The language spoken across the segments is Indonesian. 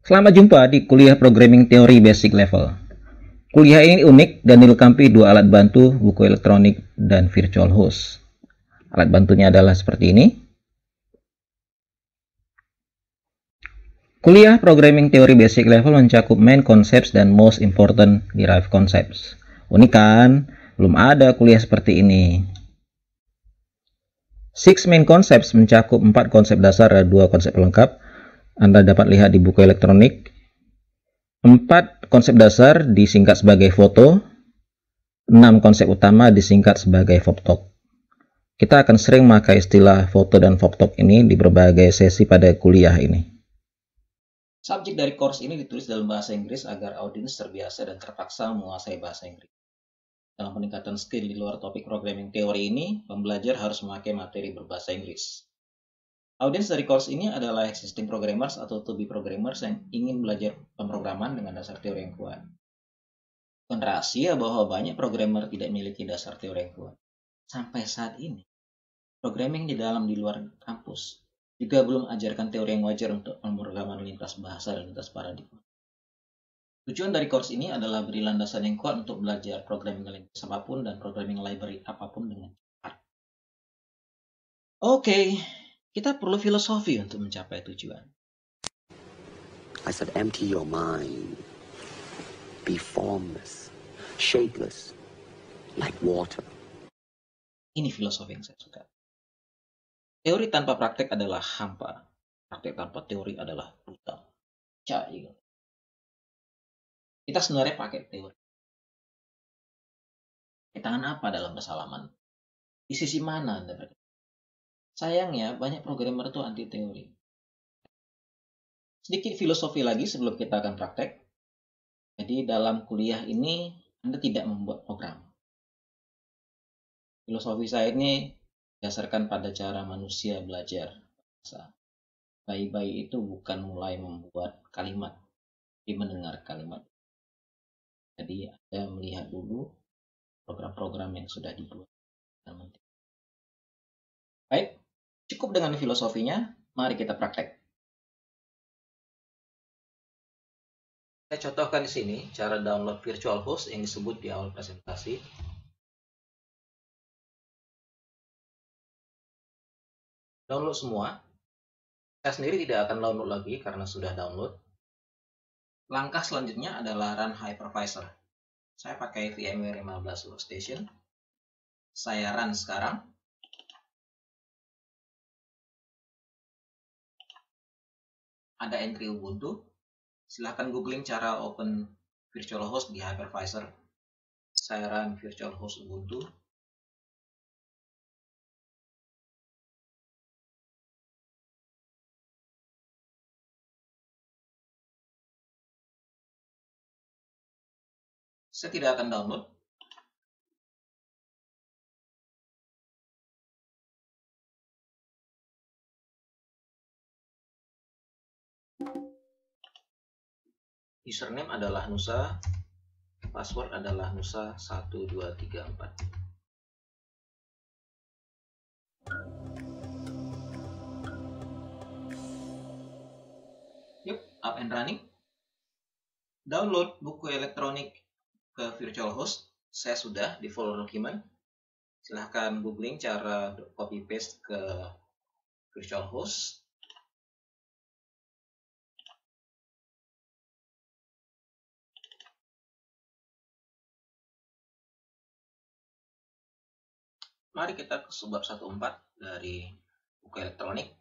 Selamat jumpa di kuliah Programming Teori Basic Level. Kuliah ini unik dan dilengkapi dua alat bantu, buku elektronik, dan virtual host. Alat bantunya adalah seperti ini. Kuliah Programming Teori Basic Level mencakup main concepts dan most important derived concepts. Unik kan? Belum ada kuliah seperti ini. Six main concepts mencakup 4 konsep dasar dan 2 konsep lengkap. Anda dapat lihat di buku elektronik. 4 konsep dasar disingkat sebagai foto, 6 konsep utama disingkat sebagai FOPTOK. Kita akan sering memakai istilah foto dan FOPTOK ini di berbagai sesi pada kuliah ini. Subjek dari course ini ditulis dalam bahasa Inggris agar audiens terbiasa dan terpaksa menguasai bahasa Inggris. Dalam peningkatan skill di luar topik programming teori ini, pembelajar harus memakai materi berbahasa Inggris. Audiens dari course ini adalah existing programmers atau to-be programmers yang ingin belajar pemrograman dengan dasar teori yang kuat. Bukan rahasia bahwa banyak programmer tidak memiliki dasar teori yang kuat. Sampai saat ini, programming di luar kampus juga belum ajarkan teori yang wajar untuk pemrograman lintas bahasa dan lintas paradigma. Tujuan dari course ini adalah beri landasan yang kuat untuk belajar programming lintas apapun dan programming library apapun dengan cepat. Oke, kita perlu filosofi untuk mencapai tujuan. I said empty your mind. Be formless, shapeless, like water. Ini filosofi yang saya suka. Teori tanpa praktek adalah hampa. Praktek tanpa teori adalah buta. Cahaya. Kita sebenarnya pakai teori. Tangan apa dalam kesalahan? Di sisi mana Anda berada? Sayangnya, banyak programmer itu anti teori. Sedikit filosofi lagi sebelum kita akan praktek. Jadi dalam kuliah ini, Anda tidak membuat program. Filosofi saya ini berdasarkan pada cara manusia belajar bahasa. Bayi-bayi itu bukan mulai membuat kalimat, tapi mendengar kalimat. Jadi Anda melihat dulu program-program yang sudah dibuat. Baik, cukup dengan filosofinya, mari kita praktek. Saya contohkan di sini cara download virtual host yang disebut di awal presentasi. Download semua. Saya sendiri tidak akan download lagi karena sudah download. Langkah selanjutnya adalah run hypervisor. Saya pakai VMware 15 Workstation. Saya run sekarang. Ada entry Ubuntu. Silahkan googling cara open virtual host di hypervisor. Saya run virtual host Ubuntu. Saya tidak akan download. Username adalah Nusa. Password adalah Nusa 1234. Yuk, up and running. Download buku elektronik ke virtual host. Saya sudah di folder dokumen. Silahkan googling cara copy paste ke virtual host. Mari kita ke subbab 14 dari buku elektronik.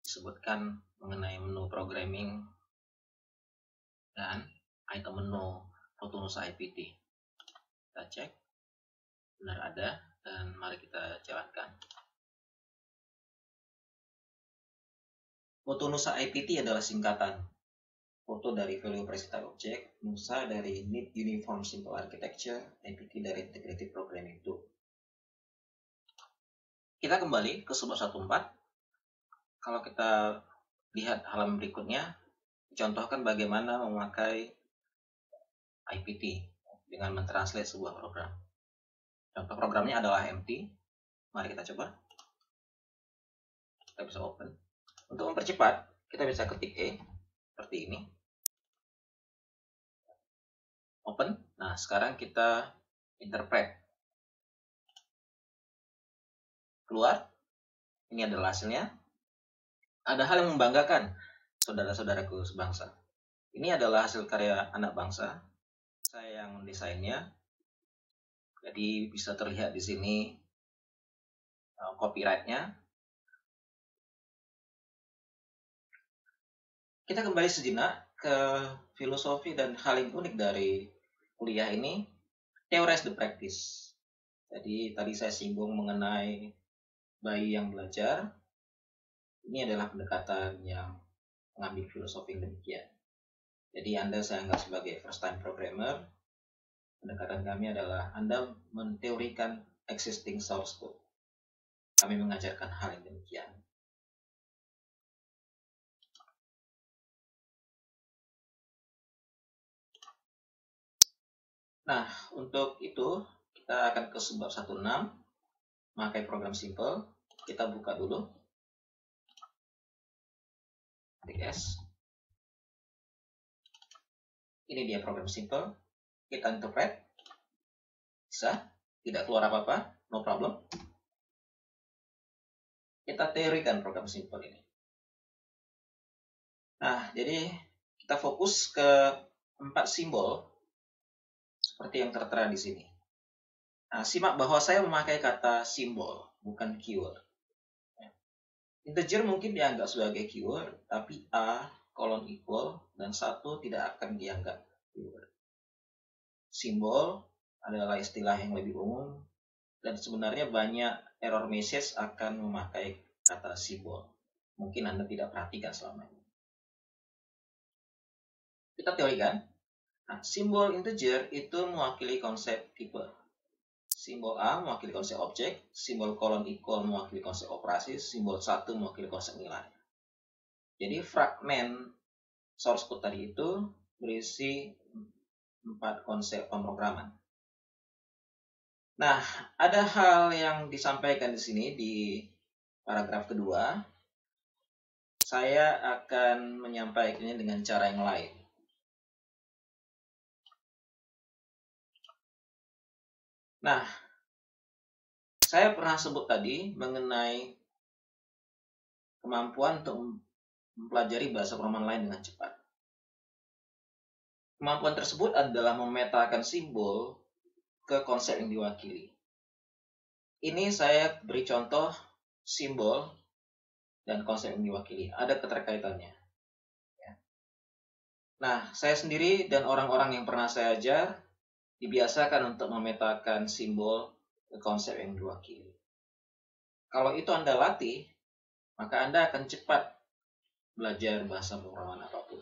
Disebutkan mengenai menu programming dan item menu Fotonusa IPT. Kita cek, benar ada, dan mari kita jalankan. Fotonusa IPT adalah singkatan. Foto dari Value Preset Object, Nusa dari Neat Uniform Simple Architecture, IPT dari Integrated Programming Tool. Kita kembali ke subbab 14. Kalau kita lihat halaman berikutnya, contohkan bagaimana memakai IPT dengan mentranslate sebuah program. Contoh programnya adalah empty. Mari kita coba. Kita bisa open. Untuk mempercepat, kita bisa ketik E. seperti ini. Open. Nah, sekarang kita interpret. Keluar. Ini adalah hasilnya. Ada hal yang membanggakan, saudara-saudaraku sebangsa. Ini adalah hasil karya anak bangsa. Saya yang mendesainnya. Jadi bisa terlihat di sini copyright-nya. Kita kembali sejenak ke filosofi dan hal yang unik dari kuliah ini, theorize the practice. Jadi tadi saya singgung mengenai bayi yang belajar. Ini adalah pendekatan yang mengambil filosofi yang demikian. Jadi Anda saya anggap sebagai first time programmer. Pendekatan kami adalah Anda menteorikan existing source code. Kami mengajarkan hal yang demikian. Nah, untuk itu kita akan ke sebab 16, memakai program simple. Kita buka dulu. DS. Ini dia program simple. Kita interpret. Bisa, tidak keluar apa-apa, no problem. Kita teorikan program simple ini. Nah, jadi kita fokus ke 4 simbol seperti yang tertera di sini. Nah, simak bahwa saya memakai kata simbol, bukan keyword. Integer mungkin dianggap sebagai keyword, tapi A, colon equal, dan 1 tidak akan dianggap keyword. Simbol adalah istilah yang lebih umum, dan sebenarnya banyak error message akan memakai kata simbol. Mungkin Anda tidak perhatikan selama ini. Kita teorikan. Nah, simbol integer itu mewakili konsep tipe. Simbol A mewakili konsep objek, simbol colon equal mewakili konsep operasi, simbol 1 mewakili konsep nilai. Jadi fragmen source code tadi itu berisi 4 konsep pemrograman. Nah, ada hal yang disampaikan di sini di paragraf kedua. Saya akan menyampaikannya dengan cara yang lain. Nah, saya pernah sebut tadi mengenai kemampuan untuk mempelajari bahasa pemrograman lain dengan cepat. Kemampuan tersebut adalah memetakan simbol ke konsep yang diwakili. Ini saya beri contoh simbol dan konsep yang diwakili. Ada keterkaitannya. Nah, saya sendiri dan orang-orang yang pernah saya ajar dibiasakan untuk memetakan simbol ke konsep yang diwakili. Kalau itu Anda latih, maka Anda akan cepat belajar bahasa pemrograman apapun.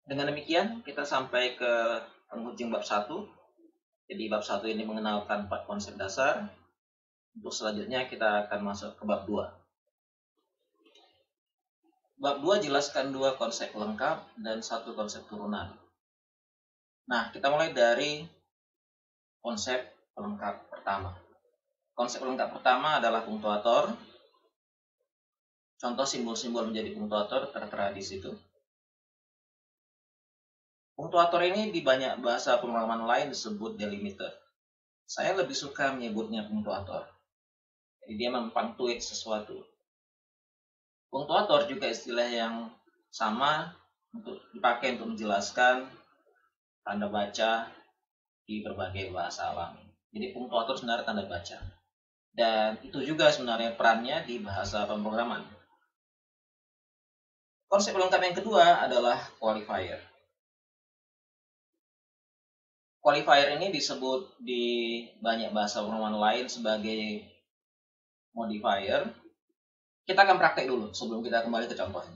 Dengan demikian, kita sampai ke penghujung bab 1. Jadi bab 1 ini mengenalkan 4 konsep dasar. Untuk selanjutnya kita akan masuk ke bab 2. Bab 2 jelaskan 2 konsep lengkap dan 1 konsep turunan. Nah, kita mulai dari konsep pelengkap pertama. Konsep pelengkap pertama adalah punktuator. Contoh simbol-simbol menjadi punktuator tertera di situ. Punktuator ini di banyak bahasa pemrograman lain disebut delimiter. Saya lebih suka menyebutnya punktuator. Jadi dia mempunctuate sesuatu. Punktuator juga istilah yang sama untuk dipakai untuk menjelaskan tanda baca di berbagai bahasa alami. Jadi punktuator sebenarnya tanda baca. Dan itu juga sebenarnya perannya di bahasa pemrograman. Konsep pelengkap yang kedua adalah qualifier. Qualifier ini disebut di banyak bahasa pemrograman lain sebagai modifier. Kita akan praktek dulu sebelum kita kembali ke contohnya.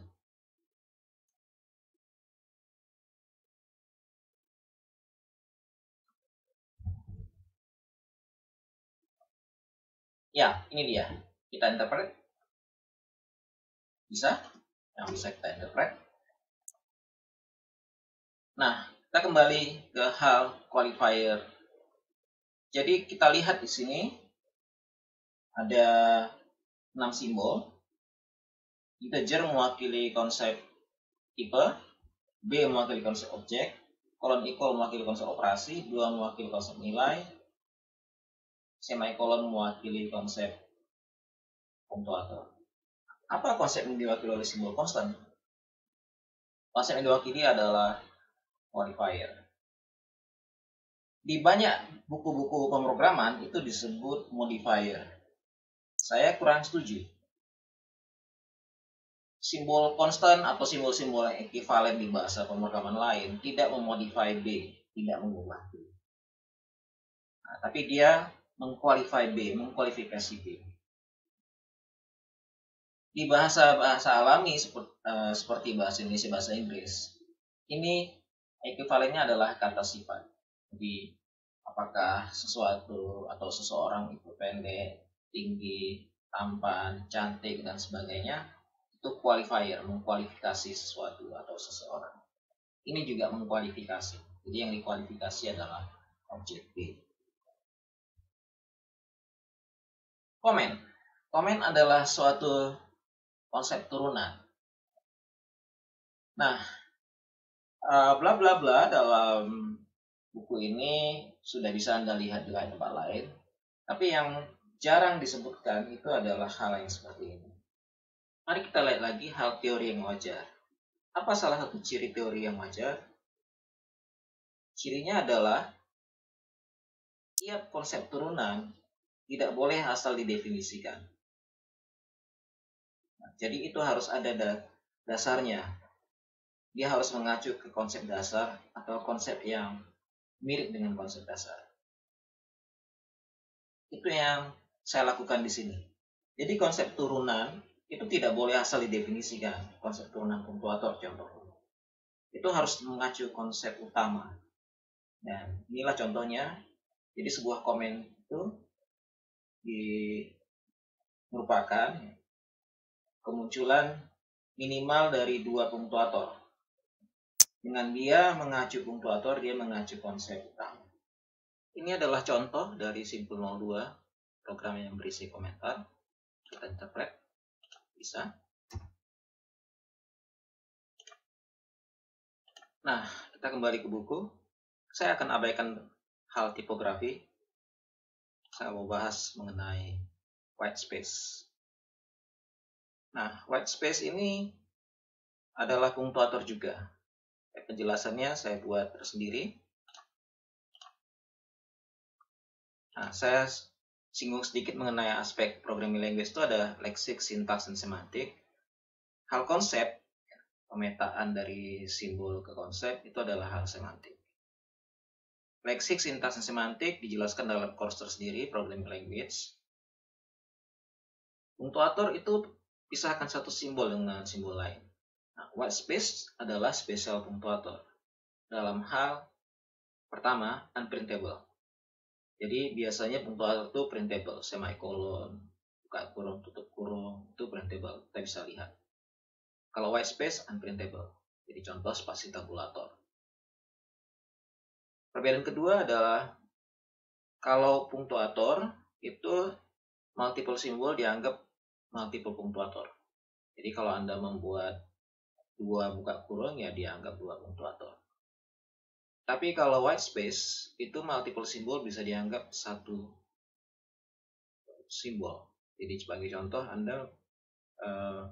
Ya, ini dia. Kita interpret. Bisa? Yang bisa kita interpret. Nah, kita kembali ke hal qualifier. Jadi kita lihat di sini ada 6 simbol. integer mewakili konsep tipe, B mewakili konsep objek, kolon equal mewakili konsep operasi, 2 mewakili konsep nilai, semikolon mewakili konsep punktuator. Apa konsep yang diwakili oleh simbol konstan? Konsep yang diwakili adalah modifier. Di banyak buku-buku pemrograman itu disebut modifier. Saya kurang setuju. Simbol konstan atau simbol-simbol yang ekivalen di bahasa pemrograman lain tidak memodify B, tidak mengubah B. Nah, tapi dia mengqualify B, mengkualifikasi B. Di bahasa-bahasa alami seperti bahasa Indonesia, bahasa Inggris, ini ekivalennya adalah kata sifat. Jadi, apakah sesuatu atau seseorang itu pendek, tinggi, tampan, cantik, dan sebagainya, itu qualifier, mengkualifikasi sesuatu atau seseorang. Ini juga mengkualifikasi. Jadi yang dikualifikasi adalah objek B. Komen. Komen adalah suatu konsep turunan. Nah, bla bla bla dalam buku ini sudah bisa Anda lihat di tempat lain. Tapi yang jarang disebutkan itu adalah hal yang seperti ini. Mari kita lihat lagi hal teori yang wajar. Apa salah satu ciri teori yang wajar? Cirinya adalah tiap konsep turunan tidak boleh asal didefinisikan. Nah, jadi itu harus ada dasarnya. Dia harus mengacu ke konsep dasar atau konsep yang mirip dengan konsep dasar. Itu yang saya lakukan di sini. Jadi konsep turunan itu tidak boleh asal didefinisikan. Konsep turunan punktuator contohnya. Itu harus mengacu konsep utama. Dan inilah contohnya. Jadi sebuah komen itu merupakan kemunculan minimal dari 2 punktuator. Dengan dia mengacu punktuator, dia mengacu konsep utama. Ini adalah contoh dari Simpul 02, program yang berisi komentar. Kita interpret. Bisa. Nah, kita kembali ke buku. Saya akan abaikan hal tipografi. Saya mau bahas mengenai white space. Nah, white space ini adalah punktuator juga. Penjelasannya saya buat tersendiri. Nah, saya singgung sedikit mengenai aspek programming language itu ada leksik, sintaks, dan semantik. Hal konsep, pemetaan dari simbol ke konsep itu adalah hal semantik. Leksik, sintaks, dan semantik dijelaskan dalam course tersendiri, programming language. Punktuator itu pisahkan satu simbol dengan simbol lain. Nah, white space adalah spesial punktuator. Dalam hal pertama, unprintable. Jadi biasanya punktuator itu printable, semikolon, buka kurung, tutup kurung, itu printable, kita bisa lihat. Kalau white space, unprintable. Jadi contoh spasi tabulator. Perbedaan kedua adalah kalau punktuator itu multiple simbol dianggap multiple punktuator. Jadi kalau Anda membuat 2 buka kurung ya dianggap 2 punktuator. Tapi kalau white space itu multiple simbol bisa dianggap 1 simbol. Jadi sebagai contoh Anda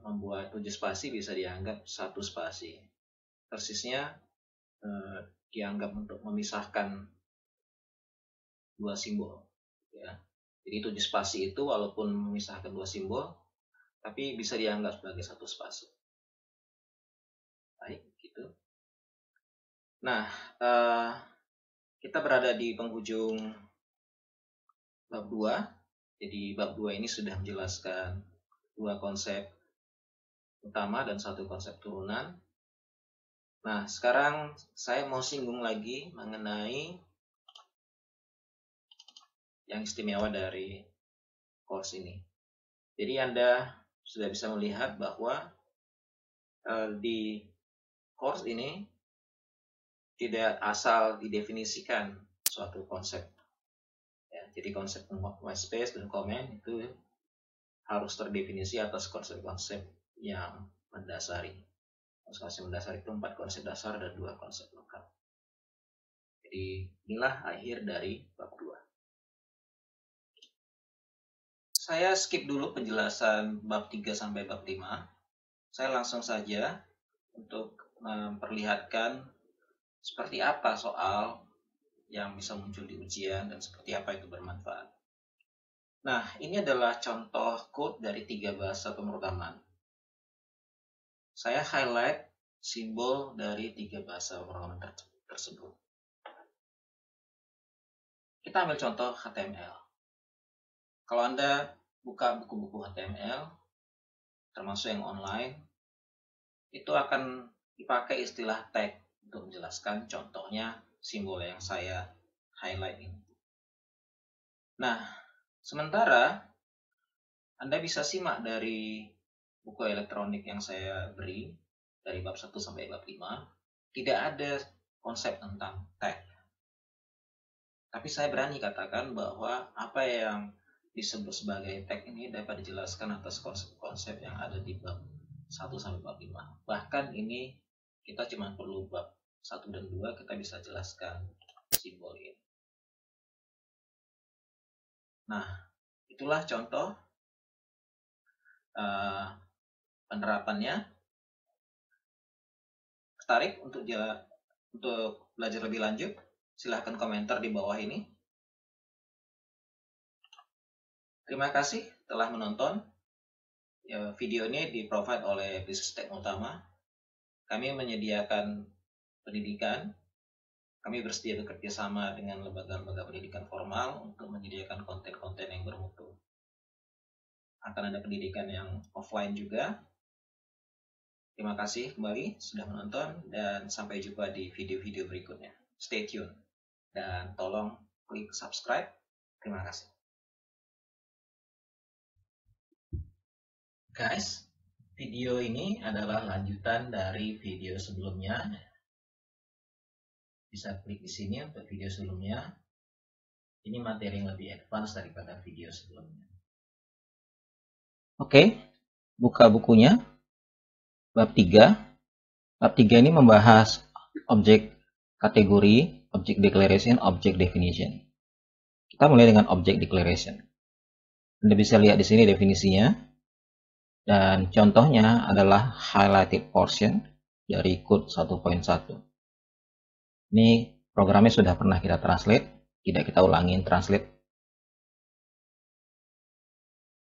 membuat 7 spasi bisa dianggap 1 spasi. Persisnya dianggap untuk memisahkan 2 simbol. Ya. Jadi 7 spasi itu walaupun memisahkan 2 simbol, tapi bisa dianggap sebagai 1 spasi. Baik, gitu. Nah, kita berada di penghujung bab 2. Jadi bab 2 ini sudah menjelaskan 2 konsep utama dan 1 konsep turunan. Nah, sekarang saya mau singgung lagi mengenai yang istimewa dari course ini. Jadi Anda sudah bisa melihat bahwa di course ini tidak asal didefinisikan suatu konsep. Ya, jadi konsep white space dan comment itu harus terdefinisi atas konsep-konsep yang mendasari. Konsep mendasar itu 4 konsep dasar dan 2 konsep lengkap. Jadi inilah akhir dari bab 2. Saya skip dulu penjelasan bab 3 sampai bab 5. Saya langsung saja untuk memperlihatkan seperti apa soal yang bisa muncul di ujian dan seperti apa itu bermanfaat. Nah, ini adalah contoh code dari 3 bahasa pemrograman. Saya highlight simbol dari 3 bahasa pemrograman tersebut. Kita ambil contoh HTML. Kalau Anda buka buku-buku HTML, termasuk yang online, itu akan dipakai istilah tag untuk menjelaskan, contohnya simbol yang saya highlight ini. Nah, sementara Anda bisa simak dari buku elektronik yang saya beri, dari bab 1 sampai bab 5, tidak ada konsep tentang tag. Tapi saya berani katakan bahwa apa yang disebut sebagai tag ini dapat dijelaskan atas konsep-konsep yang ada di bab 1 sampai bab 5. Bahkan ini kita cuma perlu bab 1 dan 2, kita bisa jelaskan simbol ini. Nah, itulah contoh penerapannya. Tertarik untuk belajar lebih lanjut? Silahkan komentar di bawah ini. Terima kasih telah menonton. Video ini di-provide oleh Bisnis Tekno Utama. Kami menyediakan pendidikan. Kami bersedia bekerja sama dengan lembaga-lembaga pendidikan formal untuk menyediakan konten-konten yang bermutu. Akan ada pendidikan yang offline juga. Terima kasih kembali sudah menonton dan sampai jumpa di video-video berikutnya. Stay tune dan tolong klik subscribe. Terima kasih. Guys, video ini adalah lanjutan dari video sebelumnya. Bisa klik di sini untuk video sebelumnya. Ini materi yang lebih advance daripada video sebelumnya. Oke, buka bukunya. Bab 3. Bab 3 ini membahas objek kategori, object declaration, object definition. Kita mulai dengan object declaration. Anda bisa lihat di sini definisinya. Dan contohnya adalah highlighted portion dari code 1.1. Ini programnya sudah pernah kita translate, tidak kita ulangin translate.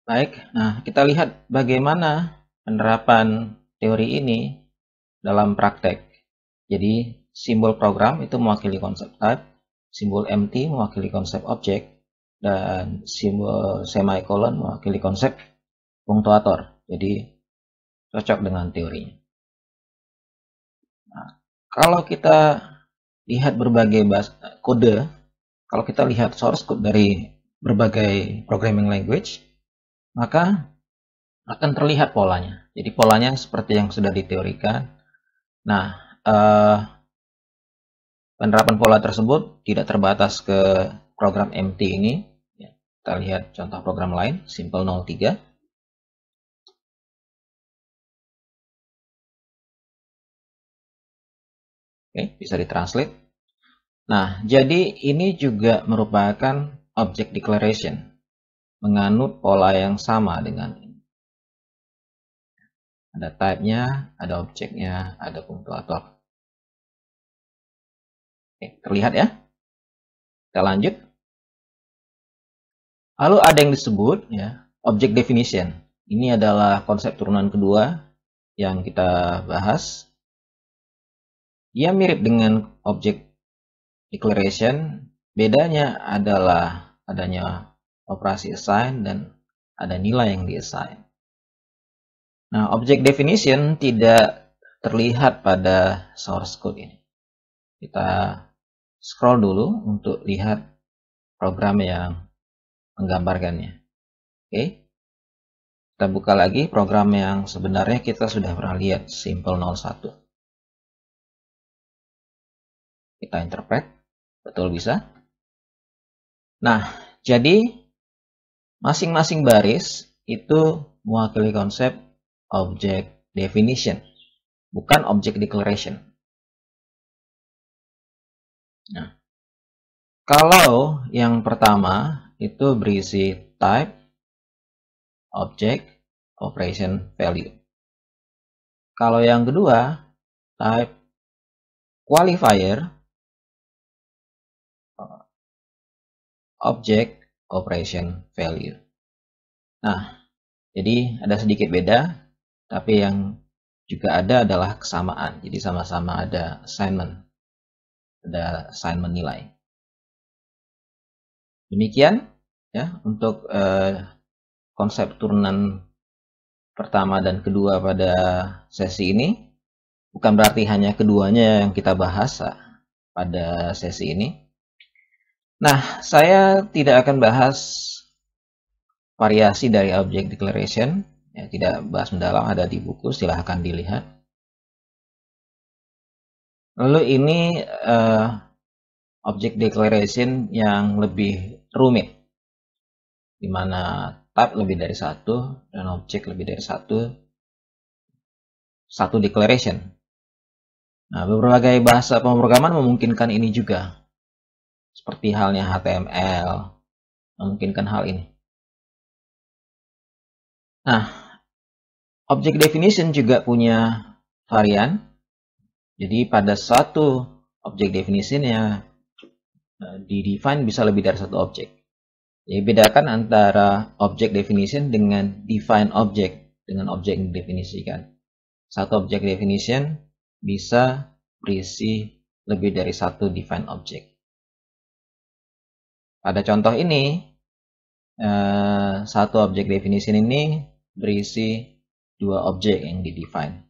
Baik, nah kita lihat bagaimana penerapan teori ini dalam praktek. Jadi simbol program itu mewakili konsep type, simbol empty mewakili konsep object, dan simbol semicolon mewakili konsep punktuator. Jadi cocok dengan teorinya. Nah, kalau kita lihat berbagai kode, kalau kita lihat source code dari berbagai programming language, maka akan terlihat polanya. Jadi polanya seperti yang sudah diteorikan. Nah, penerapan pola tersebut tidak terbatas ke program empty ini. Kita lihat contoh program lain, simple 03. Oke, bisa ditranslate. Nah, jadi ini juga merupakan object declaration, menganut pola yang sama dengan ini. Ada type-nya, ada objeknya, ada punktuator. Oke, terlihat ya? Kita lanjut. Lalu ada yang disebut ya, object definition. Ini adalah konsep turunan kedua yang kita bahas. Ia mirip dengan object declaration, bedanya adalah adanya operasi assign dan ada nilai yang di-assign. Nah, object definition tidak terlihat pada source code ini. Kita scroll dulu untuk lihat program yang menggambarkannya. Oke. Kita buka lagi program yang sebenarnya kita sudah pernah lihat, simple 01. Kita interpret, betul bisa. Nah, jadi masing-masing baris itu mewakili konsep object definition, bukan object declaration. Nah, kalau yang pertama itu berisi type, object, operation, value. Kalau yang kedua, type, qualifier, object, operation, value. Nah, jadi ada sedikit beda, tapi yang juga ada adalah kesamaan. Jadi sama-sama ada assignment nilai. Demikian ya untuk konsep turunan pertama dan kedua pada sesi ini. Bukan berarti hanya keduanya yang kita bahas pada sesi ini. Nah, saya tidak akan bahas variasi dari object declaration, ya, tidak bahas mendalam, ada di buku, silahkan dilihat. Lalu ini object declaration yang lebih rumit, di mana type lebih dari satu dan object lebih dari satu declaration. Nah, berbagai bahasa pemrograman memungkinkan ini juga. Seperti halnya HTML, memungkinkan hal ini. Nah, object definition juga punya varian. Jadi pada suatu object definition yang di-define bisa lebih dari satu objek. Jadi bedakan antara object definition dengan define object, dengan objek yang didefinisikan. Satu object definition bisa berisi lebih dari satu define object. Pada contoh ini, satu object definition ini berisi dua objek yang di-define.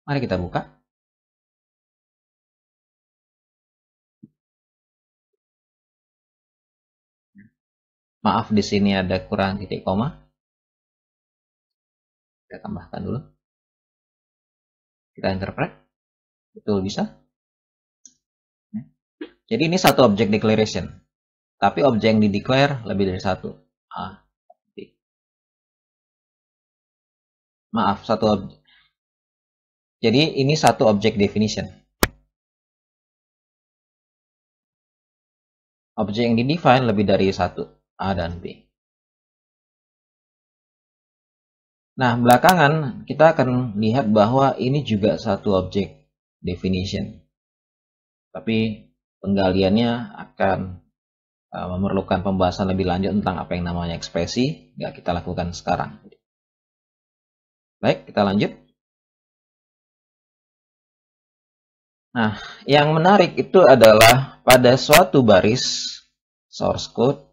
Mari kita buka. Maaf, di sini ada kurang titik koma. Kita tambahkan dulu. Kita interpret. Betul, bisa. Jadi ini satu object declaration. Tapi objek yang di-declare lebih dari satu. Maaf, satu objek. Jadi ini satu object definition. Objek yang di-define lebih dari satu. A dan B. Nah, belakangan kita akan lihat bahwa ini juga satu object definition. Tapi penggaliannya akan memerlukan pembahasan lebih lanjut tentang apa yang namanya ekspresi. Nggak kita lakukan sekarang. Baik, kita lanjut. Nah, yang menarik itu adalah pada suatu baris source code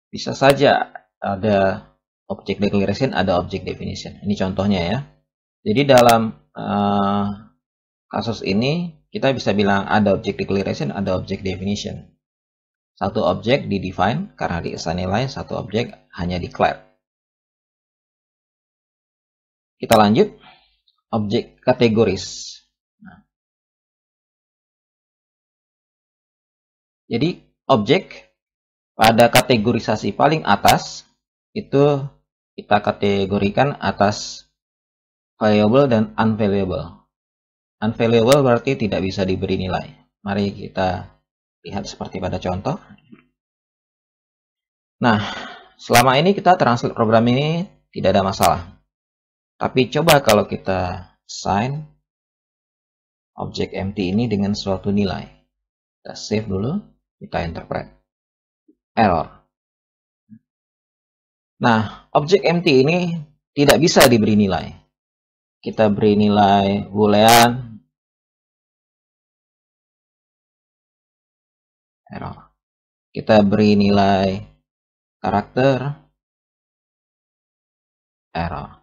bisa saja ada object declaration, ada object definition. Ini contohnya ya. Jadi dalam kasus ini kita bisa bilang ada object declaration, ada object definition. Satu objek di-define karena di-assign nilai, satu objek hanya declare. Kita lanjut. Objek kategoris. Nah. Jadi objek pada kategorisasi paling atas itu kita kategorikan atas valuable dan unvaluable. Unvaluable berarti tidak bisa diberi nilai. Mari kita lihat seperti pada contoh. Nah, selama ini kita translate program ini tidak ada masalah. Tapi coba kalau kita assign objek empty ini dengan suatu nilai. Kita save dulu, kita interpret. Error. Nah, objek empty ini tidak bisa diberi nilai. Kita beri nilai boolean. Error. Kita beri nilai karakter. Error.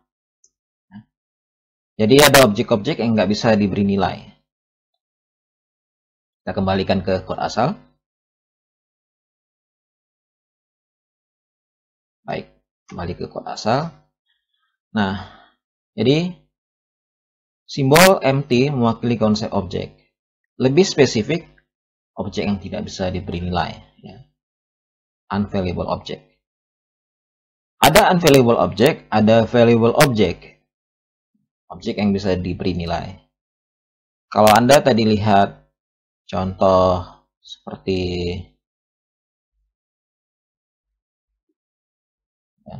Jadi ada objek-objek yang nggak bisa diberi nilai. Kita kembalikan ke kode asal. Baik, kembali ke kode asal. Nah, jadi simbol empty mewakili konsep objek. Lebih spesifik, objek yang tidak bisa diberi nilai. Ya. Unvaluable object. Ada unvaluable object, ada valuable object. objek yang bisa diberi nilai. Kalau Anda tadi lihat contoh seperti ya,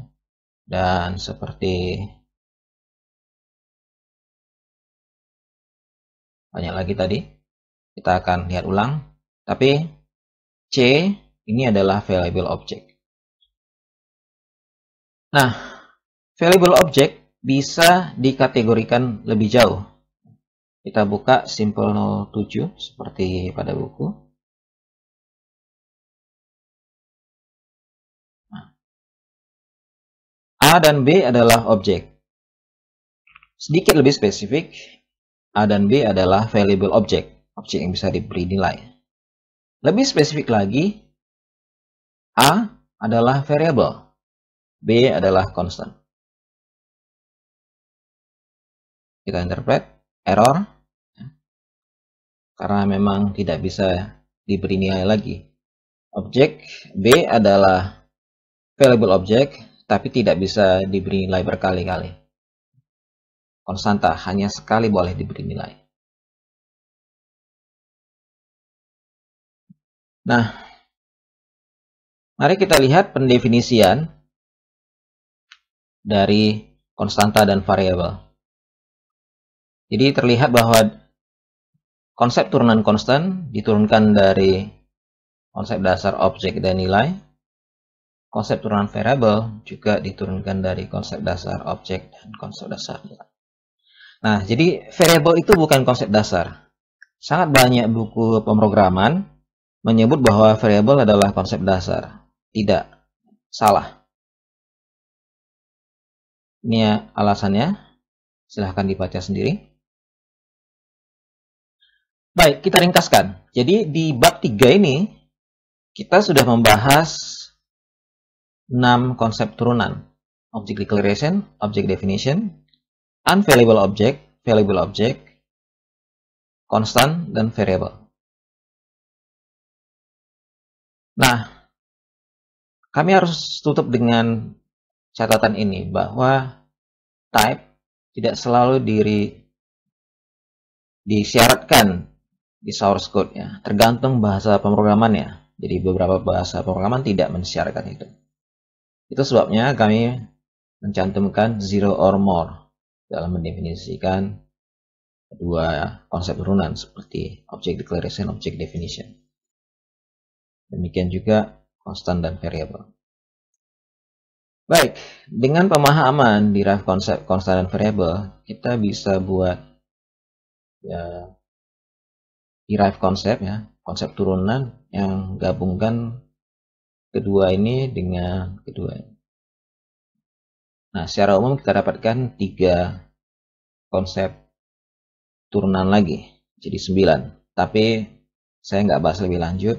dan seperti banyak lagi tadi, kita akan lihat ulang. Tapi C ini adalah valuable object. Nah, valuable object bisa dikategorikan lebih jauh. Kita buka simpel 07 seperti pada buku. Nah, A dan B adalah objek. Sedikit lebih spesifik, A dan B adalah valuable object, objek yang bisa diberi nilai. Lebih spesifik lagi, A adalah variable, B adalah constant. Kita interpret error, karena memang tidak bisa diberi nilai lagi. Objek B adalah valuable object, tapi tidak bisa diberi nilai berkali-kali. Konstanta hanya sekali boleh diberi nilai. Nah, mari kita lihat pendefinisian dari konstanta dan variabel. Jadi terlihat bahwa konsep turunan konstan diturunkan dari konsep dasar objek dan nilai. Konsep turunan variabel juga diturunkan dari konsep dasar objek dan konsep dasar nilai. Nah, jadi variabel itu bukan konsep dasar. Sangat banyak buku pemrograman menyebut bahwa variabel adalah konsep dasar. Tidak, salah. Ini alasannya, silahkan dibaca sendiri. Baik, kita ringkaskan. Jadi di bab 3 ini, kita sudah membahas 6 konsep turunan. Object declaration, object definition, unvaluable object, valuable object, constant, dan variable. Nah, kami harus tutup dengan catatan ini, bahwa type tidak selalu disyaratkan di source code, ya, tergantung bahasa pemrogramannya. Jadi beberapa bahasa pemrograman tidak mensyaratkan itu. Itu sebabnya kami mencantumkan zero or more dalam mendefinisikan dua konsep turunan seperti object declaration, object definition. Demikian juga constant dan variable. Baik, dengan pemahaman derive konsep constant dan variable, kita bisa buat ya, derive konsep, ya, konsep turunan yang gabungkan kedua ini dengan kedua ini. Nah, secara umum kita dapatkan 3 konsep turunan lagi, jadi 9. Tapi saya nggak bahas lebih lanjut.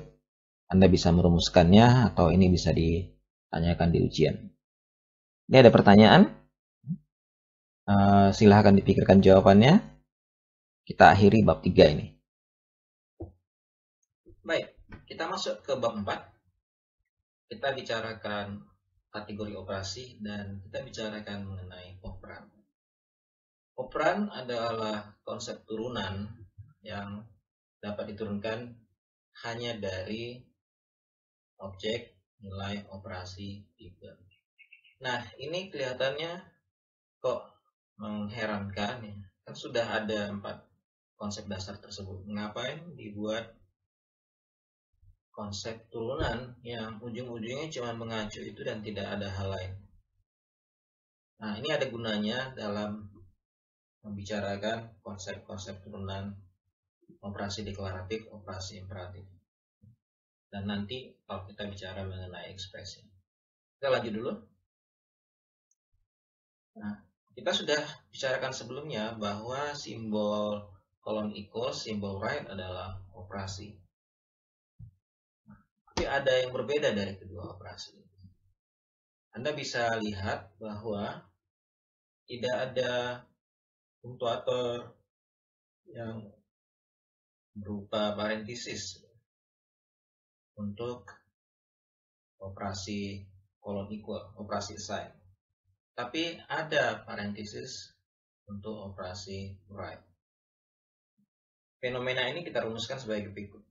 Anda bisa merumuskannya atau ini bisa ditanyakan di ujian. Ini ada pertanyaan? Silahkan dipikirkan jawabannya. Kita akhiri bab 3 ini. Baik, kita masuk ke bab 4. Kita bicarakan kategori operasi dan kita bicarakan mengenai operan. Operan adalah konsep turunan yang dapat diturunkan hanya dari objek, nilai, operasi, tipe. Nah, ini kelihatannya kok mengherankan, ya. Kan sudah ada 4 konsep dasar tersebut. Ngapain dibuat konsep turunan yang ujung-ujungnya cuma mengacu itu dan tidak ada hal lain? Nah, ini ada gunanya dalam membicarakan konsep-konsep turunan operasi deklaratif, operasi imperatif. Dan nanti kalau kita bicara mengenai ekspresi. Kita lanjut dulu. Nah, kita sudah bicarakan sebelumnya bahwa simbol colon equals, simbol right adalah operasi. Tapi ada yang berbeda dari kedua operasi. Anda bisa lihat bahwa tidak ada punktuator yang berupa parentesis untuk operasi colon equal, operasi assign. Tapi ada parentesis untuk operasi write. Fenomena ini kita rumuskan sebagai berikut.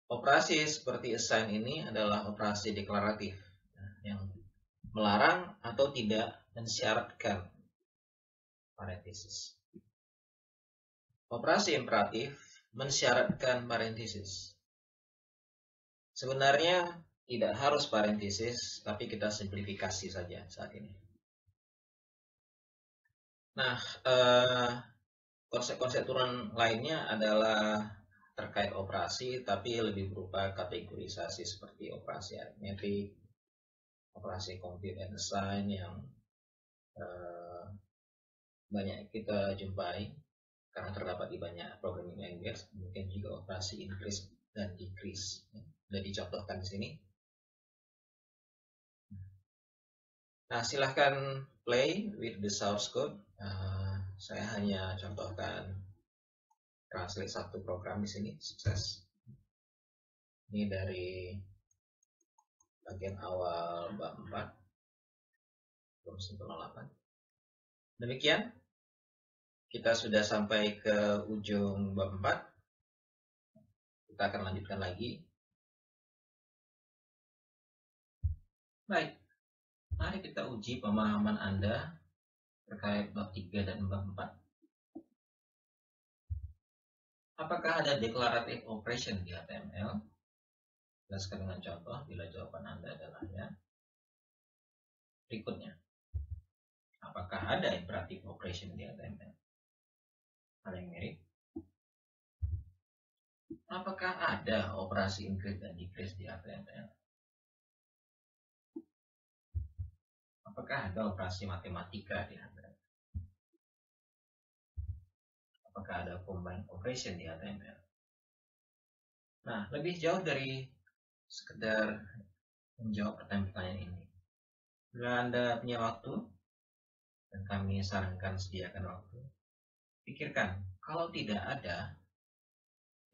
Operasi seperti assign ini adalah operasi deklaratif yang melarang atau tidak mensyaratkan parenthesis. Operasi imperatif mensyaratkan parenthesis. Sebenarnya tidak harus parenthesis, tapi kita simplifikasi saja saat ini. Nah, konsep-konsep turunan lainnya adalah terkait operasi, tapi lebih berupa kategorisasi seperti operasi arithmetic, operasi compute and assign yang banyak kita jumpai karena terdapat di banyak programming language. Mungkin juga operasi increase dan decrease sudah dicontohkan di sini. Nah, silahkan play with the source code. Saya hanya contohkan translate satu program di sini, sukses. Ini dari bagian awal bab 4, 08. Demikian, kita sudah sampai ke ujung bab 4. Kita akan lanjutkan lagi. Baik, mari kita uji pemahaman Anda terkait bab 3 dan bab 4. Apakah ada declarative operation di HTML? Jelaskan dengan contoh bila jawaban Anda adalah ya. Berikutnya, apakah ada imperative operation di HTML? Hal yang mirip. Apakah ada operasi increase dan decrease di HTML? Apakah ada operasi matematika di HTML? Apakah ada combine operation di HTML? Nah, lebih jauh dari sekedar menjawab pertanyaan ini. Bila Anda punya waktu, dan kami sarankan sediakan waktu, pikirkan, kalau tidak ada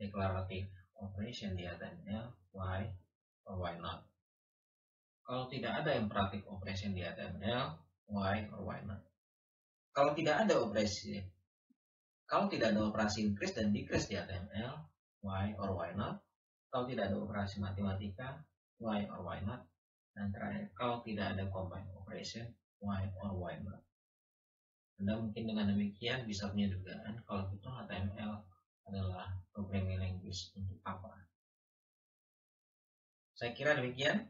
declarative operation di HTML, why or why not? Kalau tidak ada imperative operation di HTML, why or why not? Kalau tidak ada operasi increase dan decrease di HTML, why or why not? Kalau tidak ada operasi matematika, why or why not? Dan terakhir, kalau tidak ada combine operation, why or why not? Anda mungkin dengan demikian bisa punya dugaan kalau itu HTML adalah programming language untuk apa. Saya kira demikian.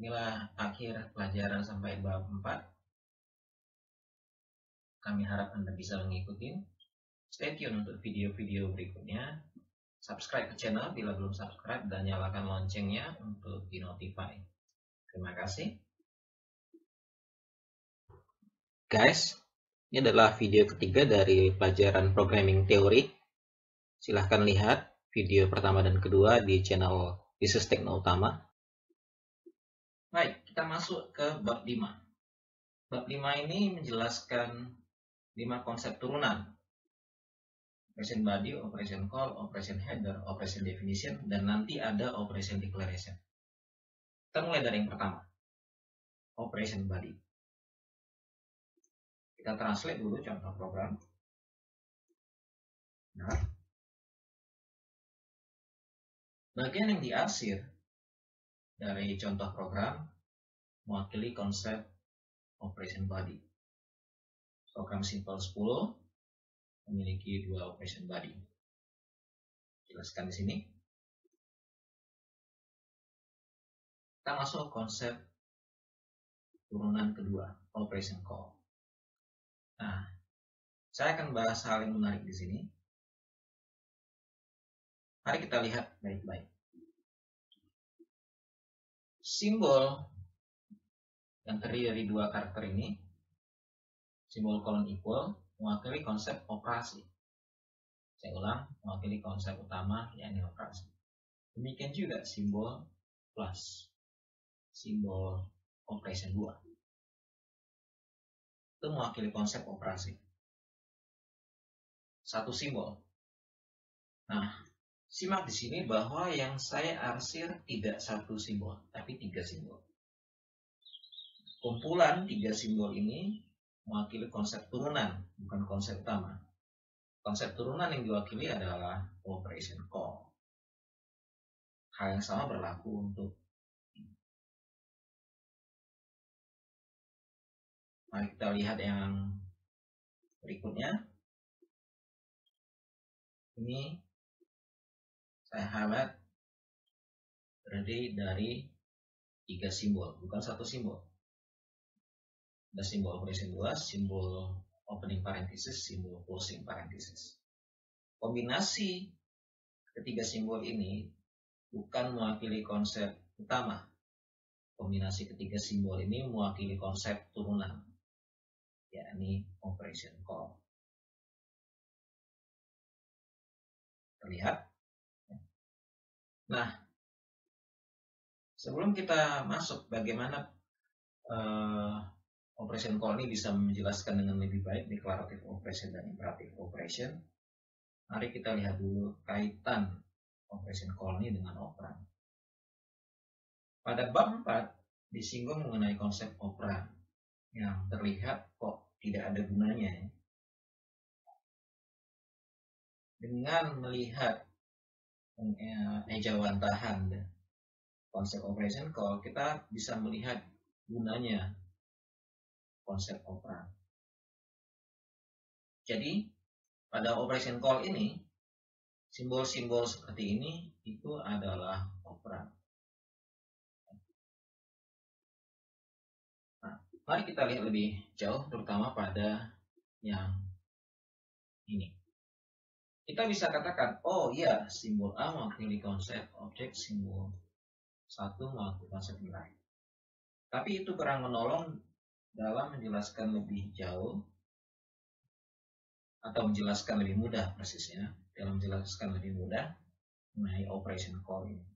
Inilah akhir pelajaran sampai bab 4. Kami harap Anda bisa mengikuti. Stay tune untuk video-video berikutnya. Subscribe ke channel bila belum subscribe dan nyalakan loncengnya untuk di-notify. Terima kasih. Guys, ini adalah video ketiga dari pelajaran programming teori. Silahkan lihat video pertama dan kedua di channel Bisnis Tekno Utama. Baik, kita masuk ke bab 5. Bab 5 ini menjelaskan 5 konsep turunan. Operation body, operation call, operation header, operation definition, dan nanti ada operation declaration. Kita mulai dari yang pertama. Operation body. Kita translate dulu contoh program. Nah, bagian yang diarsir dari contoh program mewakili konsep operation body. Program simple 10 memiliki 2 operation body. Jelaskan di sini. Kita masuk konsep turunan kedua, operation call. Nah, saya akan bahas hal yang menarik di sini. Mari kita lihat baik-baik. Simbol yang terdiri dari 2 karakter ini, simbol colon equal, mewakili konsep operasi. Saya ulang, mewakili konsep utama, yakni operasi. Demikian juga simbol plus, simbol operation 2. Itu mewakili konsep operasi. Satu simbol. Nah, simak di sini bahwa yang saya arsir tidak 1 simbol, tapi 3 simbol. Kumpulan 3 simbol ini mewakili konsep turunan, bukan konsep utama. Konsep turunan yang diwakili adalah operation call. Hal yang sama berlaku untuk ini. Mari kita lihat yang berikutnya. Ini saya highlight terdiri dari 3 simbol, bukan satu simbol. Ada simbol operation 2, simbol opening parenthesis, simbol closing parenthesis. Kombinasi ketiga simbol ini bukan mewakili konsep utama. Kombinasi ketiga simbol ini mewakili konsep turunan, yakni operation call. Terlihat? Nah, sebelum kita masuk bagaimana operation call ini bisa menjelaskan dengan lebih baik declarative operation dan imperative operation, mari kita lihat dulu kaitan operation call ini dengan operan. Pada bab 4 disinggung mengenai konsep operan yang terlihat kok tidak ada gunanya. Dengan melihat ejawantahan konsep operation call, kita bisa melihat gunanya konsep operan. Jadi pada operation call ini, simbol-simbol seperti ini itu adalah operan. Nah, mari kita lihat lebih jauh, terutama pada yang ini. Kita bisa katakan, oh iya, simbol A mewakili konsep objek, simbol 1 mewakili konsep nilai. Tapi itu kurang menolong dalam menjelaskan lebih jauh, atau menjelaskan lebih mudah persisnya, dalam menjelaskan lebih mudah mengenai operation call ini.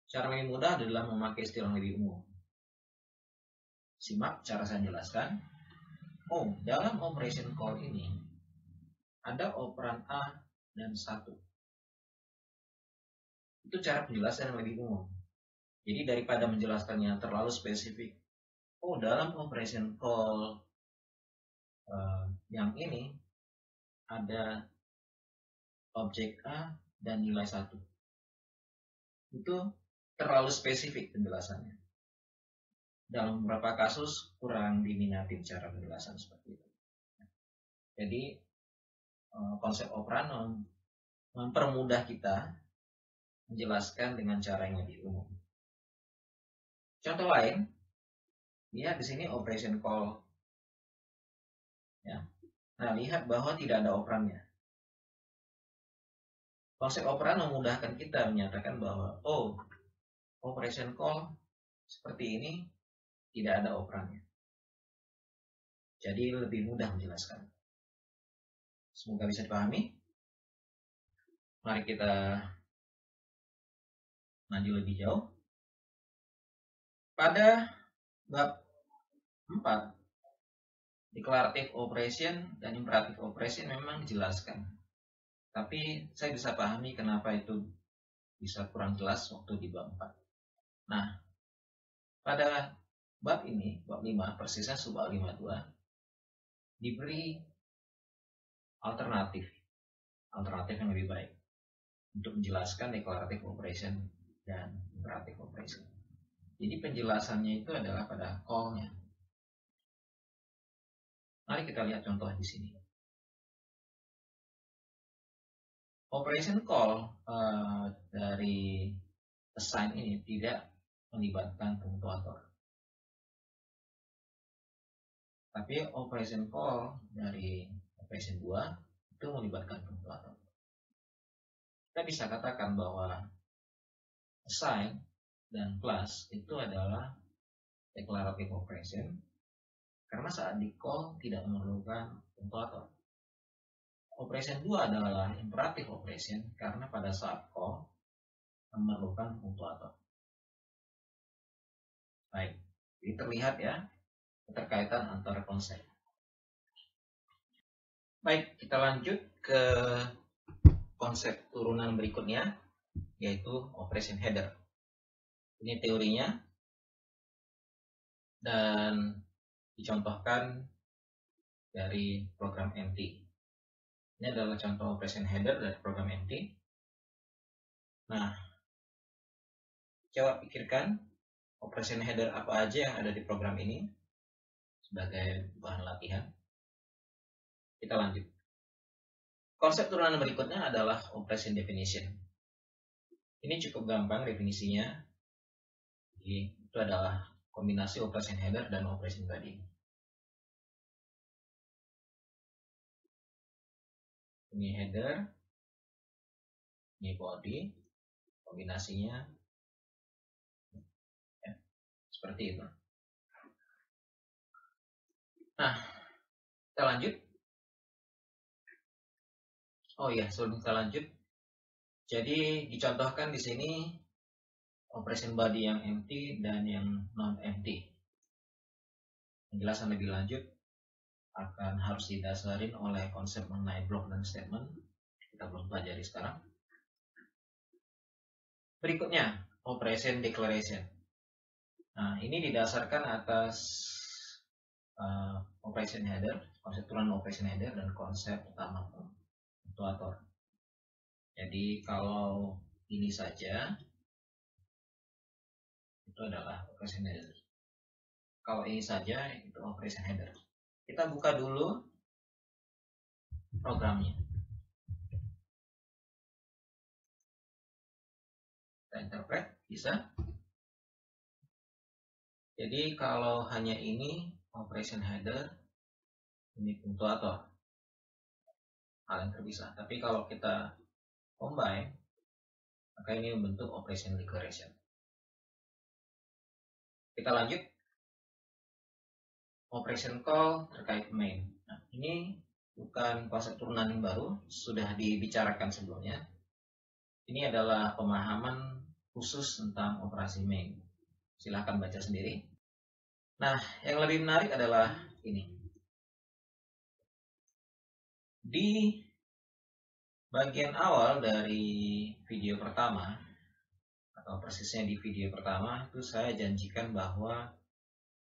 Cara lebih mudah adalah memakai istilah lebih umum. Simak cara saya jelaskan. Oh, dalam operation call ini ada operan A dan 1. Itu cara penjelasan yang lebih umum. Jadi daripada menjelaskannya terlalu spesifik, oh dalam operation call yang ini ada objek A dan nilai 1. Itu terlalu spesifik penjelasannya. Dalam beberapa kasus kurang diminati cara penjelasan seperti itu. Jadi konsep operan mempermudah kita menjelaskan dengan cara yang lebih umum. Contoh lain, lihat di sini operation call. Ya. Nah, lihat bahwa tidak ada operannya. Konsep operan memudahkan kita menyatakan bahwa oh, operation call seperti ini tidak ada operannya. Jadi lebih mudah menjelaskan. Semoga bisa dipahami. Mari kita maju lebih jauh. Pada bab 4, declarative operation dan imperative operation memang dijelaskan. Tapi saya bisa pahami kenapa itu bisa kurang jelas waktu di bab 4. Nah, pada bab ini, bab 5, persisnya subbab 52, diberi alternatif yang lebih baik untuk menjelaskan declarative operation dan imperative operation. Jadi penjelasannya itu adalah pada call-nya. Mari kita lihat contoh di sini. Operation call dari assign ini tidak melibatkan punktuator. Tapi operation call dari operation 2 itu melibatkan punktuator. Kita bisa katakan bahwa assign dan class itu adalah declarative operation karena saat di call tidak memerlukan punktuator. Operation 2 adalah imperative operation karena pada saat call memerlukan punktuator. Baik, ini terlihat ya keterkaitan antara konsep. Baik, kita lanjut ke konsep turunan berikutnya, yaitu operation header. Ini teorinya dan dicontohkan dari program MT. Ini adalah contoh operation header dari program MT. Nah, coba pikirkan operation header apa aja yang ada di program ini sebagai bahan latihan. Kita lanjut. Konsep turunan berikutnya adalah operation definition. Ini cukup gampang definisinya. Jadi, itu adalah kombinasi operation header dan operation body. Ini header, ini body, kombinasinya ya, seperti itu. Nah, kita lanjut. Oh iya, sebelum kita lanjut, jadi dicontohkan di sini operation body yang empty dan yang non empty. Penjelasan lebih lanjut akan harus didasarin oleh konsep mengenai block dan statement. Kita belum pelajari sekarang. Berikutnya, operation declaration. Nah, ini didasarkan atas operation header, konsep turunan operation header dan konsep utama punctuator. Jadi kalau ini saja itu adalah operation header. Kalau ini saja itu operation header. Kita buka dulu programnya. Kita interpret, bisa. Jadi kalau hanya ini operation header, ini punctuator, hal yang terpisah. Tapi kalau kita combine, maka ini membentuk operation declaration. Kita lanjut. Operation call terkait main. Nah, ini bukan konsep turunan yang baru, sudah dibicarakan sebelumnya. Ini adalah pemahaman khusus tentang operasi main. Silahkan baca sendiri. Nah, yang lebih menarik adalah ini. Di bagian awal dari video pertama, atau persisnya di video pertama, itu saya janjikan bahwa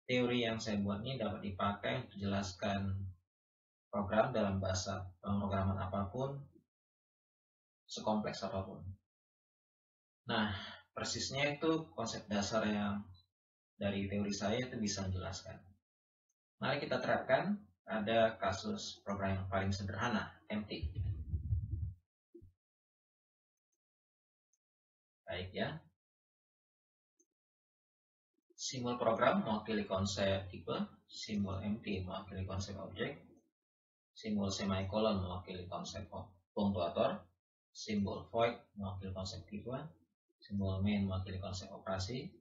teori yang saya buat ini dapat dipakai untuk menjelaskan program dalam bahasa pemrograman apapun, sekompleks apapun. Nah, persisnya itu konsep dasar yang dari teori saya itu bisa menjelaskan. Mari kita terapkan pada kasus program yang paling sederhana, empty. Baik ya. Simbol program mewakili konsep tipe, simbol empty mewakili konsep objek, simbol semicolon mewakili konsep punctuator, simbol void mewakili konsep tipe, simbol main mewakili konsep operasi,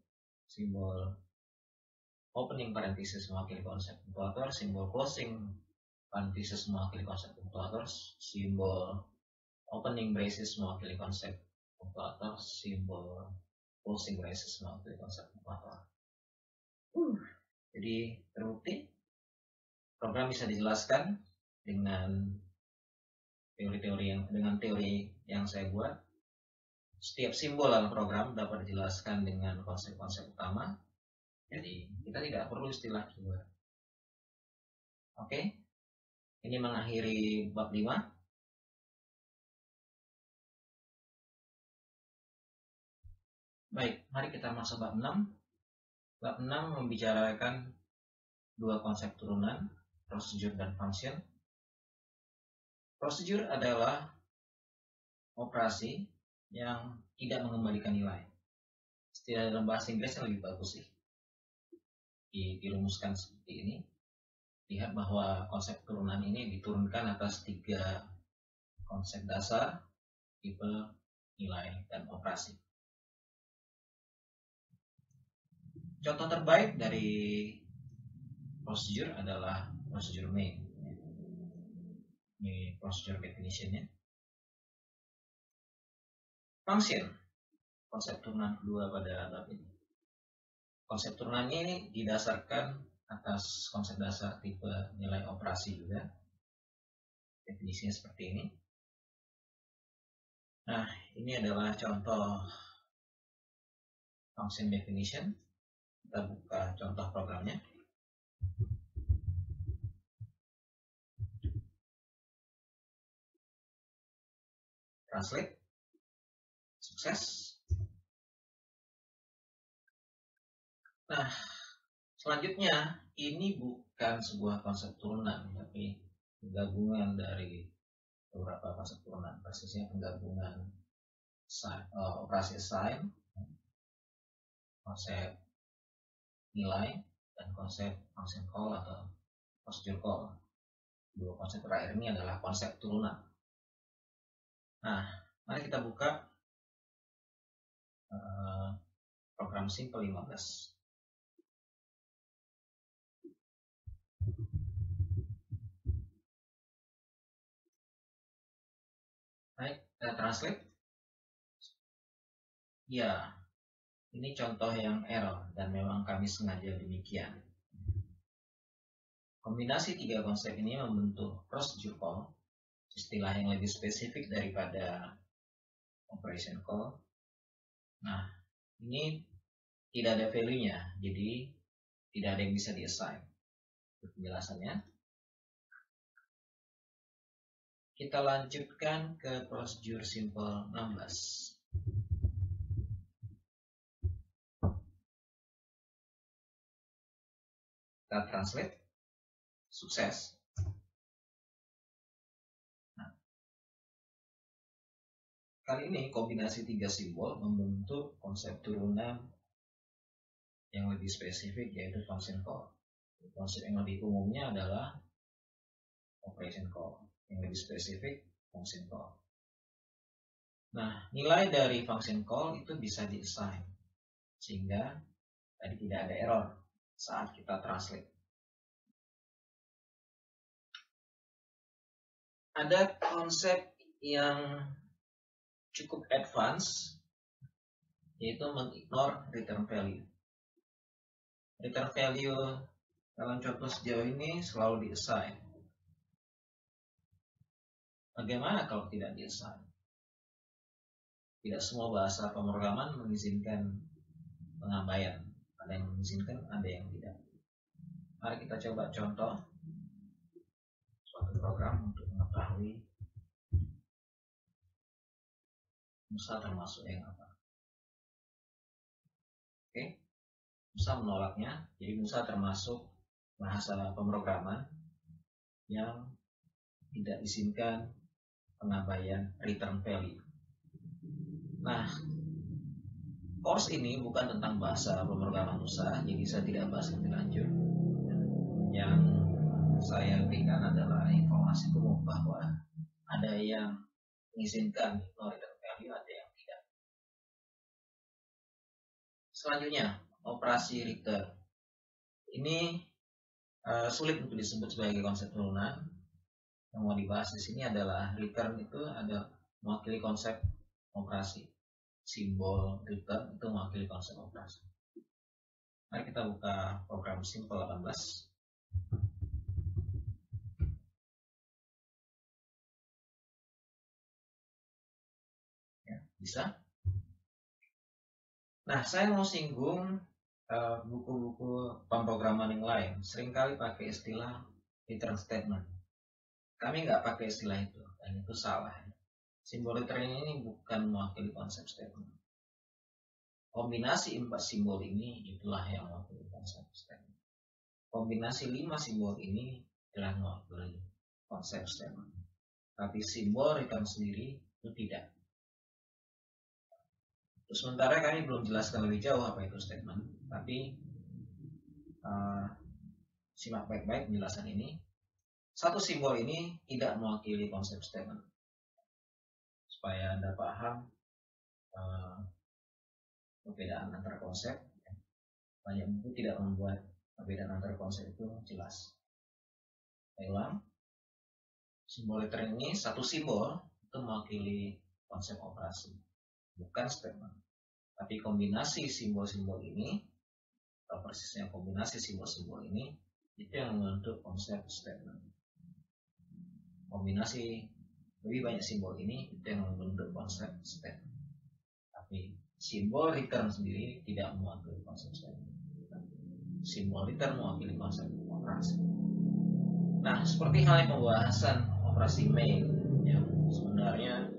simbol opening parenthesis mewakili konsep punctuator, simbol closing parenthesis mewakili konsep punctuator, simbol opening braces mewakili konsep punctuator, simbol closing braces mewakili konsep punctuator. Jadi terbukti program bisa dijelaskan dengan teori yang saya buat. Setiap simbol dalam program dapat dijelaskan dengan konsep-konsep utama. Jadi kita tidak perlu istilah keyword. Oke. Ini mengakhiri bab 5. Baik, mari kita masuk bab 6. Bab 6 membicarakan dua konsep turunan, procedure dan function. Procedure adalah operasi yang tidak mengembalikan nilai. Istilah dalam bahasa Inggris yang lebih bagus sih. Dirumuskan seperti ini. Lihat bahwa konsep turunan ini diturunkan atas 3 konsep dasar, tipe, nilai, dan operasi. Contoh terbaik dari procedure adalah procedure main. Ini procedure definition-nya. Function, konsep turunan kedua pada bab ini. Konsep turunan ini didasarkan atas konsep dasar tipe nilai operasi juga. Definisinya seperti ini. Nah, ini adalah contoh function definition. Kita buka contoh programnya. translate, sukses. Nah, selanjutnya ini bukan sebuah konsep turunan, tapi penggabungan dari beberapa konsep turunan, persisnya penggabungan operasi assign, konsep nilai, dan konsep function call atau procedure call. Dua konsep terakhir ini adalah konsep turunan. Nah, mari kita buka program simple 15. Baik, kita translate. Ya, ini contoh yang error dan memang kami sengaja demikian. Kombinasi tiga konsep ini membentuk procedure call, istilah yang lebih spesifik daripada operation call. Nah, ini tidak ada value-nya, jadi tidak ada yang bisa di-assign. Penjelasannya. Kita lanjutkan ke procedure simple 16. Kita translate. Sukses. Nah, kali ini kombinasi tiga simbol membentuk konsep turunan yang lebih spesifik, yaitu function call. Konsep yang lebih umumnya adalah operation call, yang lebih spesifik function call. Nah, nilai dari function call itu bisa di-assign, sehingga tadi tidak ada error saat kita translate. Ada konsep yang cukup advance, yaitu mengignore return value. Return value dalam contoh sejauh ini selalu di-assign. Bagaimana kalau tidak di-assign? Tidak semua bahasa pemrograman mengizinkan pengabaian. Ada yang mengizinkan, ada yang tidak. Mari kita coba contoh suatu program untuk mengetahui Musa termasuk yang apa. Oke, Musa menolaknya. Jadi Musa termasuk bahasa pemrograman yang tidak izinkan pengabaian return value. Nah, course ini bukan tentang bahasa pemrograman Musa, jadi saya tidak bahas lebih lanjut. Yang saya berikan adalah informasi umum bahwa ada yang mengizinkan return value, ada yang tidak. Selanjutnya, operasi return. Ini sulit untuk disebut sebagai konsep turunan. Yang mau dibahas di sini adalah return itu ada mewakili konsep operasi. Simbol return itu mewakili konsep operasi. Mari kita buka program simple 18. Ya, bisa. Nah, saya mau singgung buku-buku pemrograman yang lain. Seringkali pakai istilah return statement. Kami nggak pakai istilah itu, dan itu salah. Simbol return ini bukan mewakili konsep statement. Kombinasi 4 simbol ini itulah yang mewakili konsep statement. Kombinasi 5 simbol ini telah mewakili konsep statement. Tapi simbol return sendiri itu tidak. Terus sementara kami belum jelaskan lebih jauh apa itu statement, tapi simak baik-baik penjelasan ini. Satu simbol ini tidak mewakili konsep statement. Supaya Anda paham perbedaan antara konsep, banyak buku tidak membuat perbedaan antara konsep itu jelas. Saya ulang, simbol return ini satu simbol itu mewakili konsep operasi, bukan statement. Tapi kombinasi simbol-simbol ini, atau persisnya kombinasi simbol-simbol ini, itu yang membentuk konsep statement. Kombinasi lebih banyak simbol ini itu yang membentuk konsep statement. Tapi simbol return sendiri tidak mewakili konsep statement. Simbol return mewakili konsep operasi. Nah, seperti halnya pembahasan operasi main yang sebenarnya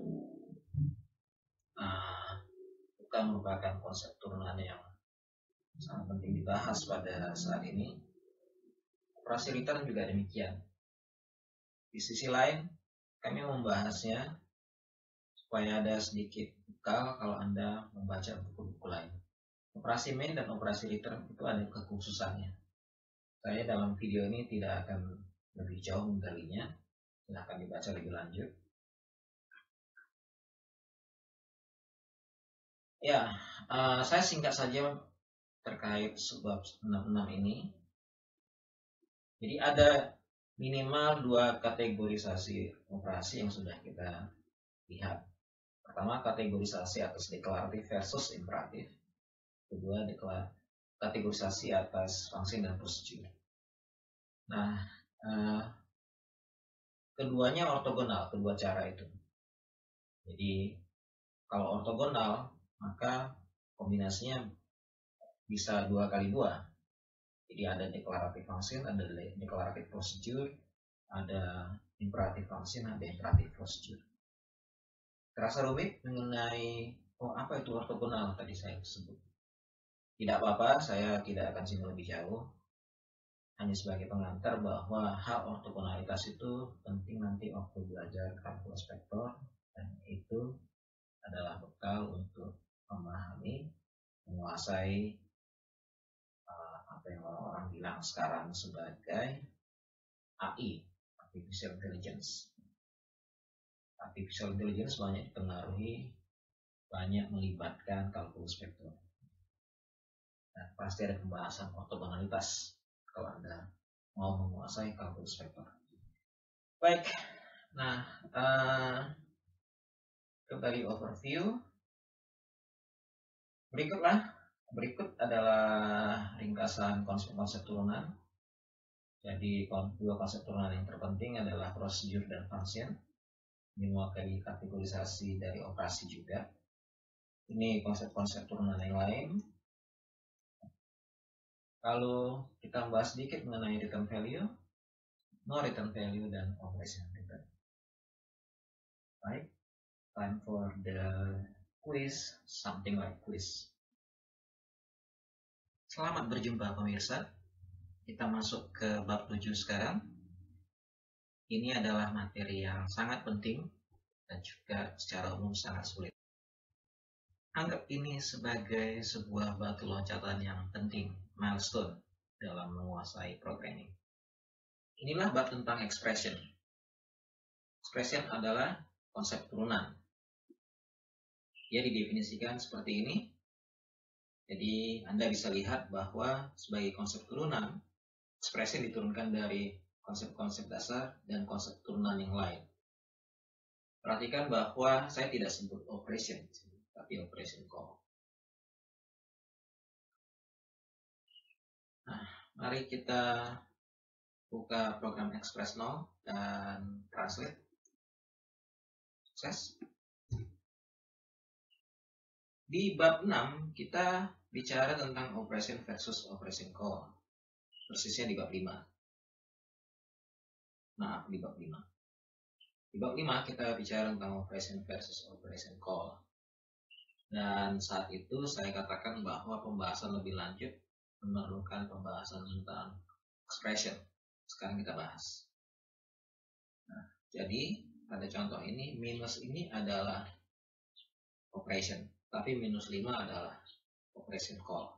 juga merupakan konsep turunan yang sangat penting dibahas pada saat ini. Operasi return juga demikian. Di sisi lain, kami membahasnya supaya ada sedikit bekal kalau Anda membaca buku-buku lain. Operasi main dan operasi return itu ada kekhususannya. Saya dalam video ini tidak akan lebih jauh menggalinya, silahkan dibaca lebih lanjut. Ya, saya singkat saja terkait sebab 66 ini. Jadi ada minimal 2 kategorisasi operasi yang sudah kita lihat. Pertama, kategorisasi atas deklaratif versus imperatif. Kedua, kategorisasi atas fungsi dan prosedur. Nah, keduanya ortogonal, kedua cara itu. Jadi, kalau ortogonal, maka kombinasinya bisa 2 kali 2. Jadi ada deklaratif function, ada deklaratif prosedur, ada imperatif function, ada imperatif prosedur. Terasa rumit mengenai apa itu ortogonal tadi saya sebut. Tidak apa-apa, saya tidak akan singgung lebih jauh. Hanya sebagai pengantar bahwa hal ortogonalitas itu penting nanti waktu belajar kalkulus vektor, dan itu adalah bekal untuk memahami, menguasai apa yang orang-orang bilang sekarang sebagai AI, Artificial Intelligence. Artificial Intelligence banyak dipengaruhi, banyak melibatkan kalkulus vektor. Dan pasti ada pembahasan ortogonalitas kalau Anda mau menguasai kalkulus vektor. Baik, nah kembali overview. Berikut adalah ringkasan konsep-konsep turunan. Jadi 2 konsep turunan yang terpenting adalah prosedur dan function. Ini mewakili kategorisasi dari operasi juga. Ini konsep-konsep turunan yang lain. Kalau kita membahas sedikit mengenai return value, no return value, dan operation return. Baik, time for the quiz, something like quiz. Selamat berjumpa pemirsa. Kita masuk ke bab 7 sekarang. Ini adalah materi yang sangat penting dan juga secara umum sangat sulit. Anggap ini sebagai sebuah batu loncatan yang penting, milestone dalam menguasai programming. Inilah bab tentang expression. Expression adalah konsep turunan. Dia didefinisikan seperti ini. Jadi Anda bisa lihat bahwa sebagai konsep turunan, expression diturunkan dari konsep-konsep dasar dan konsep turunan yang lain. Perhatikan bahwa saya tidak sebut operation, tapi operation call. Nah, mari kita buka program Express Now dan translate. Sukses. Di bab 6 kita bicara tentang operation versus operation call. Persisnya di bab 5. Nah, di bab 5. Di bab 5 kita bicara tentang operation versus operation call. Dan saat itu saya katakan bahwa pembahasan lebih lanjut memerlukan pembahasan tentang expression. Sekarang kita bahas. Nah, jadi pada contoh ini, minus ini adalah operation, tapi minus 5 adalah operation call.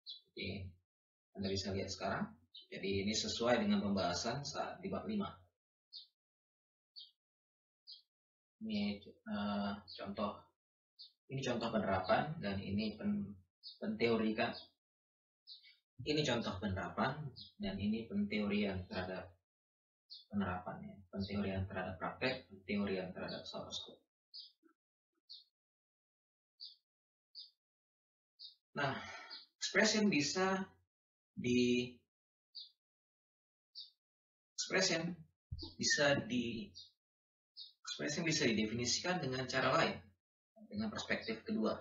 Seperti Anda bisa lihat sekarang. Jadi ini sesuai dengan pembahasan saat di bab 5. Ini contoh penerapan, dan ini penteorikan. Ini contoh penerapan, dan ini penteorian terhadap penerapannya. Penteorian terhadap praktek, penteorian terhadap source code. Nah, expression bisa didefinisikan dengan cara lain, dengan perspektif kedua,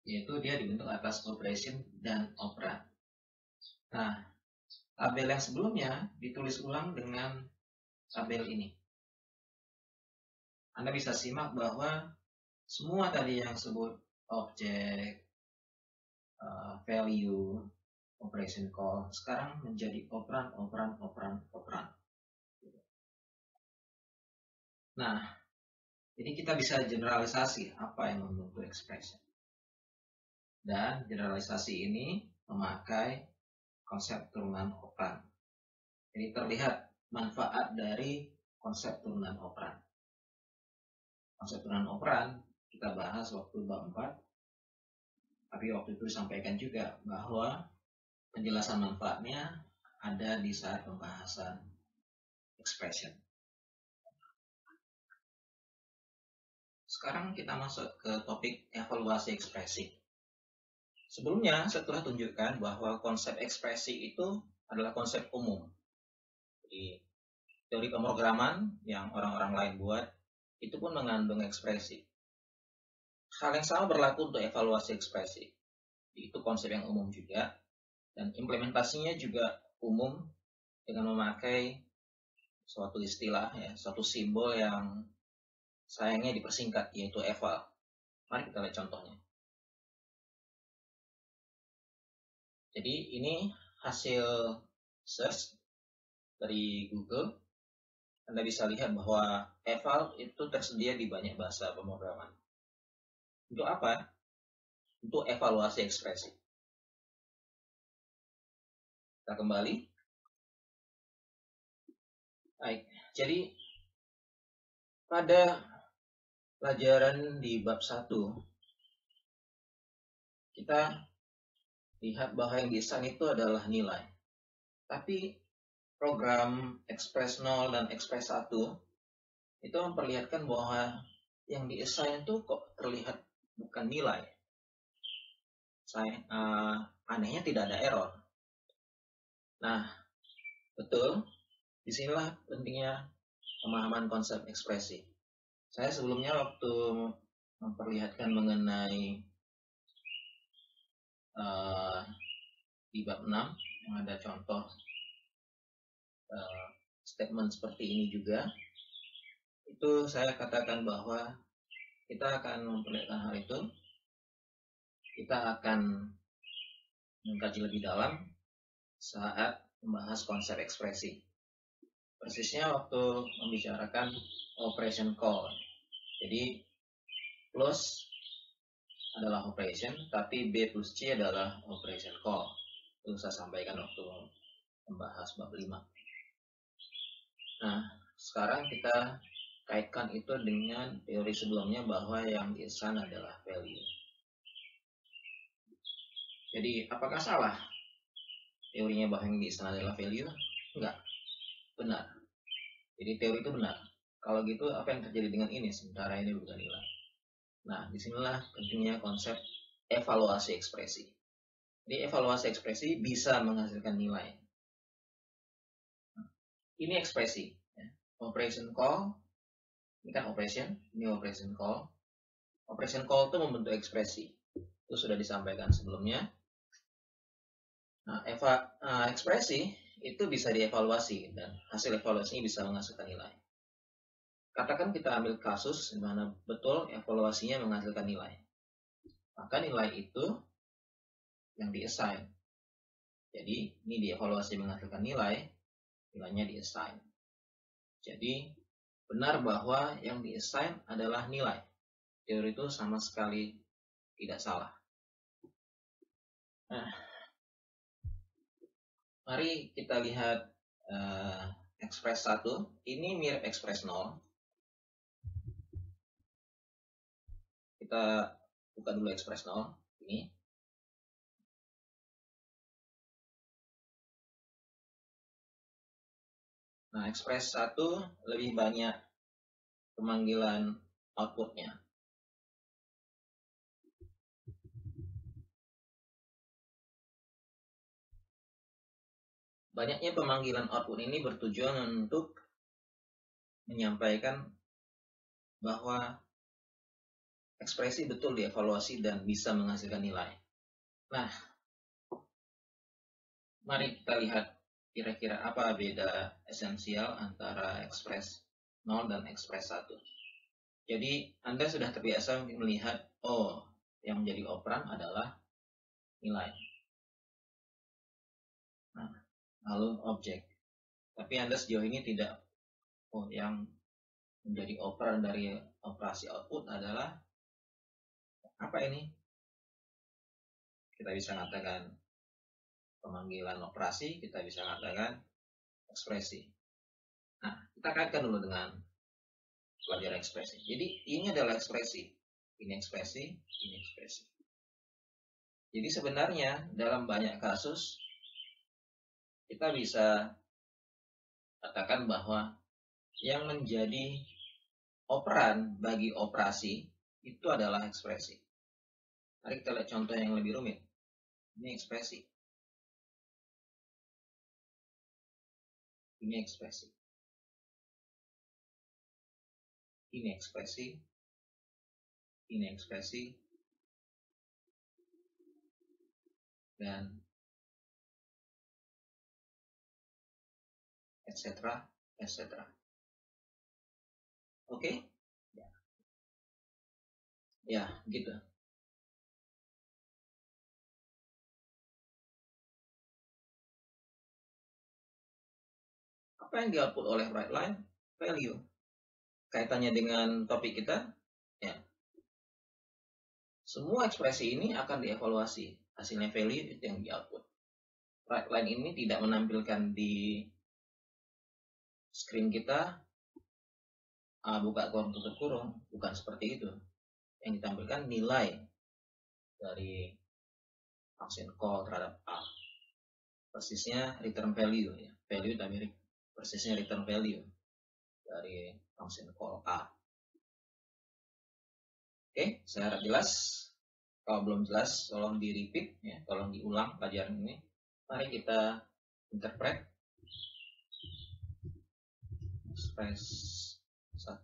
yaitu dia dibentuk atas operation dan operand. Nah, tabel yang sebelumnya ditulis ulang dengan tabel ini. Anda bisa simak bahwa semua tadi yang sebut objek, value, operation call, sekarang menjadi operan. Nah, jadi kita bisa generalisasi apa yang membentuk expression. Dan generalisasi ini memakai konsep turunan operan. Jadi terlihat manfaat dari konsep turunan operan. Konsep turunan operan kita bahas waktu bab 4, tapi waktu itu disampaikan juga bahwa penjelasan manfaatnya ada di saat pembahasan expression. Sekarang kita masuk ke topik evaluasi ekspresi. Sebelumnya saya telah tunjukkan bahwa konsep ekspresi itu adalah konsep umum. Jadi teori pemrograman yang orang-orang lain buat itu pun mengandung ekspresi. Hal yang sama berlaku untuk evaluasi ekspresi. Itu konsep yang umum juga, dan implementasinya juga umum dengan memakai suatu istilah, suatu simbol yang sayangnya dipersingkat, yaitu eval. Mari kita lihat contohnya. Jadi ini hasil search dari Google. Anda bisa lihat bahwa eval itu tersedia di banyak bahasa pemrograman. Untuk apa? Untuk evaluasi ekspresi. Kita kembali. Baik, jadi pada pelajaran di bab 1, kita lihat bahwa yang desain itu adalah nilai. Tapi program Express 0 dan Express 1 itu memperlihatkan bahwa yang di-assign itu kok terlihat bukan nilai. Anehnya tidak ada error. Nah, betul, disinilah pentingnya pemahaman konsep ekspresi. Saya sebelumnya waktu memperlihatkan mengenai di bab 6 yang ada contoh statement seperti ini juga, itu saya katakan bahwa kita akan memperlihatkan hal itu, kita akan mengkaji lebih dalam saat membahas konsep ekspresi. Persisnya waktu membicarakan operation call. Jadi plus adalah operation, tapi B plus C adalah operation call. Itu saya sampaikan waktu membahas bab 5. Nah, sekarang kita kaitkan itu dengan teori sebelumnya bahwa yang di-assign adalah value. Jadi, apakah salah teorinya bahwa yang di-assign adalah value? Enggak, benar. Jadi teori itu benar. Kalau gitu, apa yang terjadi dengan ini sementara ini bukan nilai? Nah, disinilah pentingnya konsep evaluasi ekspresi. Jadi evaluasi ekspresi bisa menghasilkan nilai. Ini ekspresi. Operation call, ini kan operation, ini operation call. Operation call itu membentuk ekspresi. Itu sudah disampaikan sebelumnya. Nah, ekspresi itu bisa dievaluasi dan hasil evaluasinya bisa menghasilkan nilai. Katakan kita ambil kasus di mana betul evaluasinya menghasilkan nilai. Maka nilai itu yang di-assign. Jadi, ini dievaluasi menghasilkan nilai, nilainya di-assign. Jadi, benar bahwa yang di-assign adalah nilai. Teori itu sama sekali tidak salah. Nah, mari kita lihat Express 1. Ini mirip Express 0. Kita buka dulu Express 0. Ini. Nah, Express 1 lebih banyak pemanggilan outputnya. Banyaknya pemanggilan output ini bertujuan untuk menyampaikan bahwa ekspresi betul dievaluasi dan bisa menghasilkan nilai. Nah, mari kita lihat kira-kira apa beda esensial antara Express 0 dan Express 1. Jadi Anda sudah terbiasa melihat, oh, yang menjadi operan adalah nilai. Nah, lalu objek. Tapi Anda sejauh ini tidak, oh, yang menjadi operan dari operasi output adalah apa ini? Kita bisa katakan pemanggilan operasi, kita bisa katakan ekspresi. Nah, kita kaitkan dulu dengan pelajaran ekspresi. Jadi ini adalah ekspresi, ini ekspresi, ini ekspresi. Jadi sebenarnya dalam banyak kasus kita bisa katakan bahwa yang menjadi operan bagi operasi itu adalah ekspresi. Mari kita lihat contoh yang lebih rumit. Ini ekspresi. Ini ekspresi. Ini ekspresi. Ini ekspresi. Dan etc. etc. Oke? Ya, gitu. Apa yang di-output oleh write line? Value. Kaitannya dengan topik kita, ya. Semua ekspresi ini akan dievaluasi. Hasilnya value itu yang di-output. Write line ini tidak menampilkan di screen kita, buka kurung tutup kurung, bukan seperti itu. Yang ditampilkan nilai dari function call terhadap A. Persisnya return value, ya. Value tapi persisnya return value dari function call A. Oke, saya harap jelas. Kalau belum jelas, tolong di repeat, ya, tolong diulang pelajaran ini. Mari kita interpret express 1.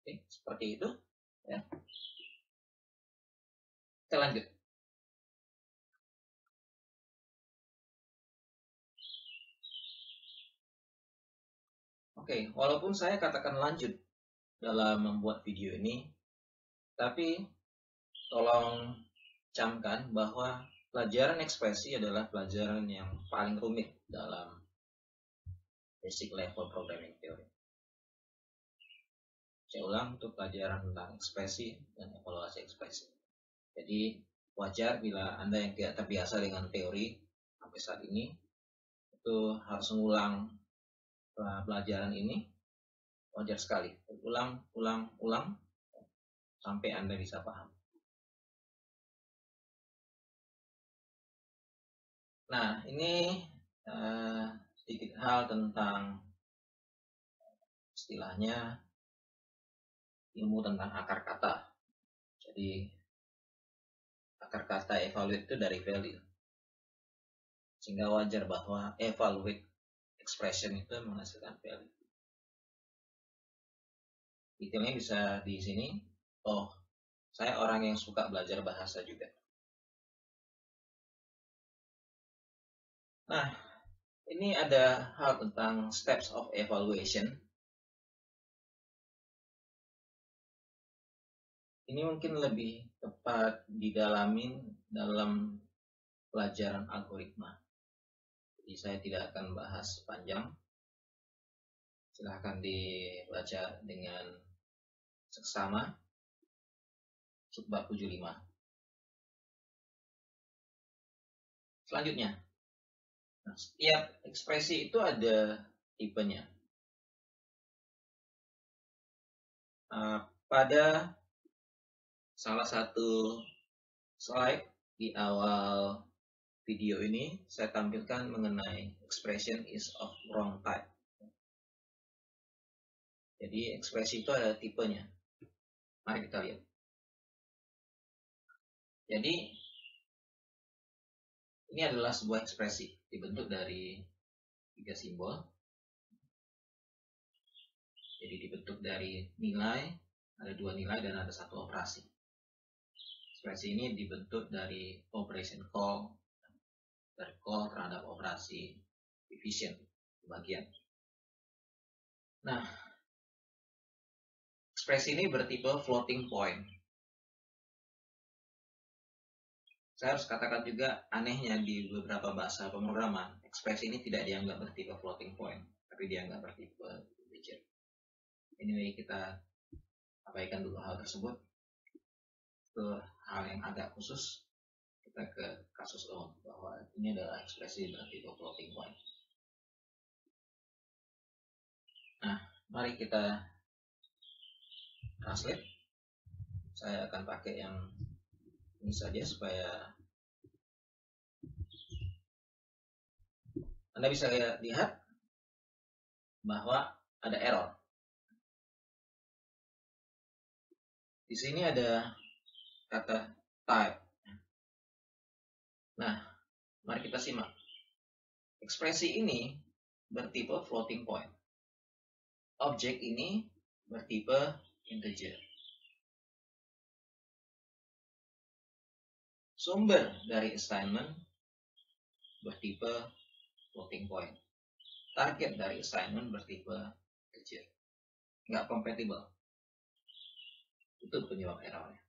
Oke, seperti itu, ya. Kita lanjut. Oke, walaupun saya katakan lanjut dalam membuat video ini, tapi tolong camkan bahwa pelajaran ekspresi adalah pelajaran yang paling rumit dalam basic level programming theory. Saya ulang, untuk pelajaran tentang ekspresi dan evaluasi ekspresi. Jadi wajar bila Anda yang tidak terbiasa dengan teori sampai saat ini itu harus mengulang pelajaran ini. Wajar sekali, ulang sampai Anda bisa paham. Nah, ini sedikit hal tentang istilahnya ilmu tentang akar kata. Jadi akar kata evaluate itu dari value. Sehingga wajar bahwa evaluate expression itu menghasilkan value. Detailnya bisa di sini. Oh, saya orang yang suka belajar bahasa juga. Nah, ini ada hal tentang steps of evaluation. Ini mungkin lebih tepat didalamin dalam pelajaran algoritma. Jadi saya tidak akan bahas panjang. Silahkan dibaca dengan seksama. Subbab 75. Selanjutnya, nah, setiap ekspresi itu ada tipenya. Pada salah satu slide di awal video ini, saya tampilkan mengenai expression is of wrong type. Jadi ekspresi itu ada tipenya. Mari kita lihat. Jadi ini adalah sebuah ekspresi dibentuk dari 3 simbol. Jadi dibentuk dari nilai, ada 2 nilai dan ada 1 operasi. Ekspresi ini dibentuk dari operation call, dari call terhadap operasi division, bagian. Nah, Ekspresi ini bertipe floating point. Saya harus katakan juga anehnya di beberapa bahasa pemrograman, ekspresi ini tidak dianggap bertipe floating point, tapi dianggap bertipe integer. Anyway, kita abaikan dulu hal tersebut. Itu hal yang agak khusus. Kita ke kasus umum bahwa ini adalah ekspresi bertipe floating point. Nah, mari kita translate. Saya akan pakai yang ini saja supaya Anda bisa lihat bahwa ada error. Di sini ada kata type. Nah, mari kita simak. Ekspresi ini bertipe floating point. Objek ini bertipe integer. Sumber dari assignment bertipe floating point. Target dari assignment bertipe integer. Nggak compatible. Itu penyebab errornya.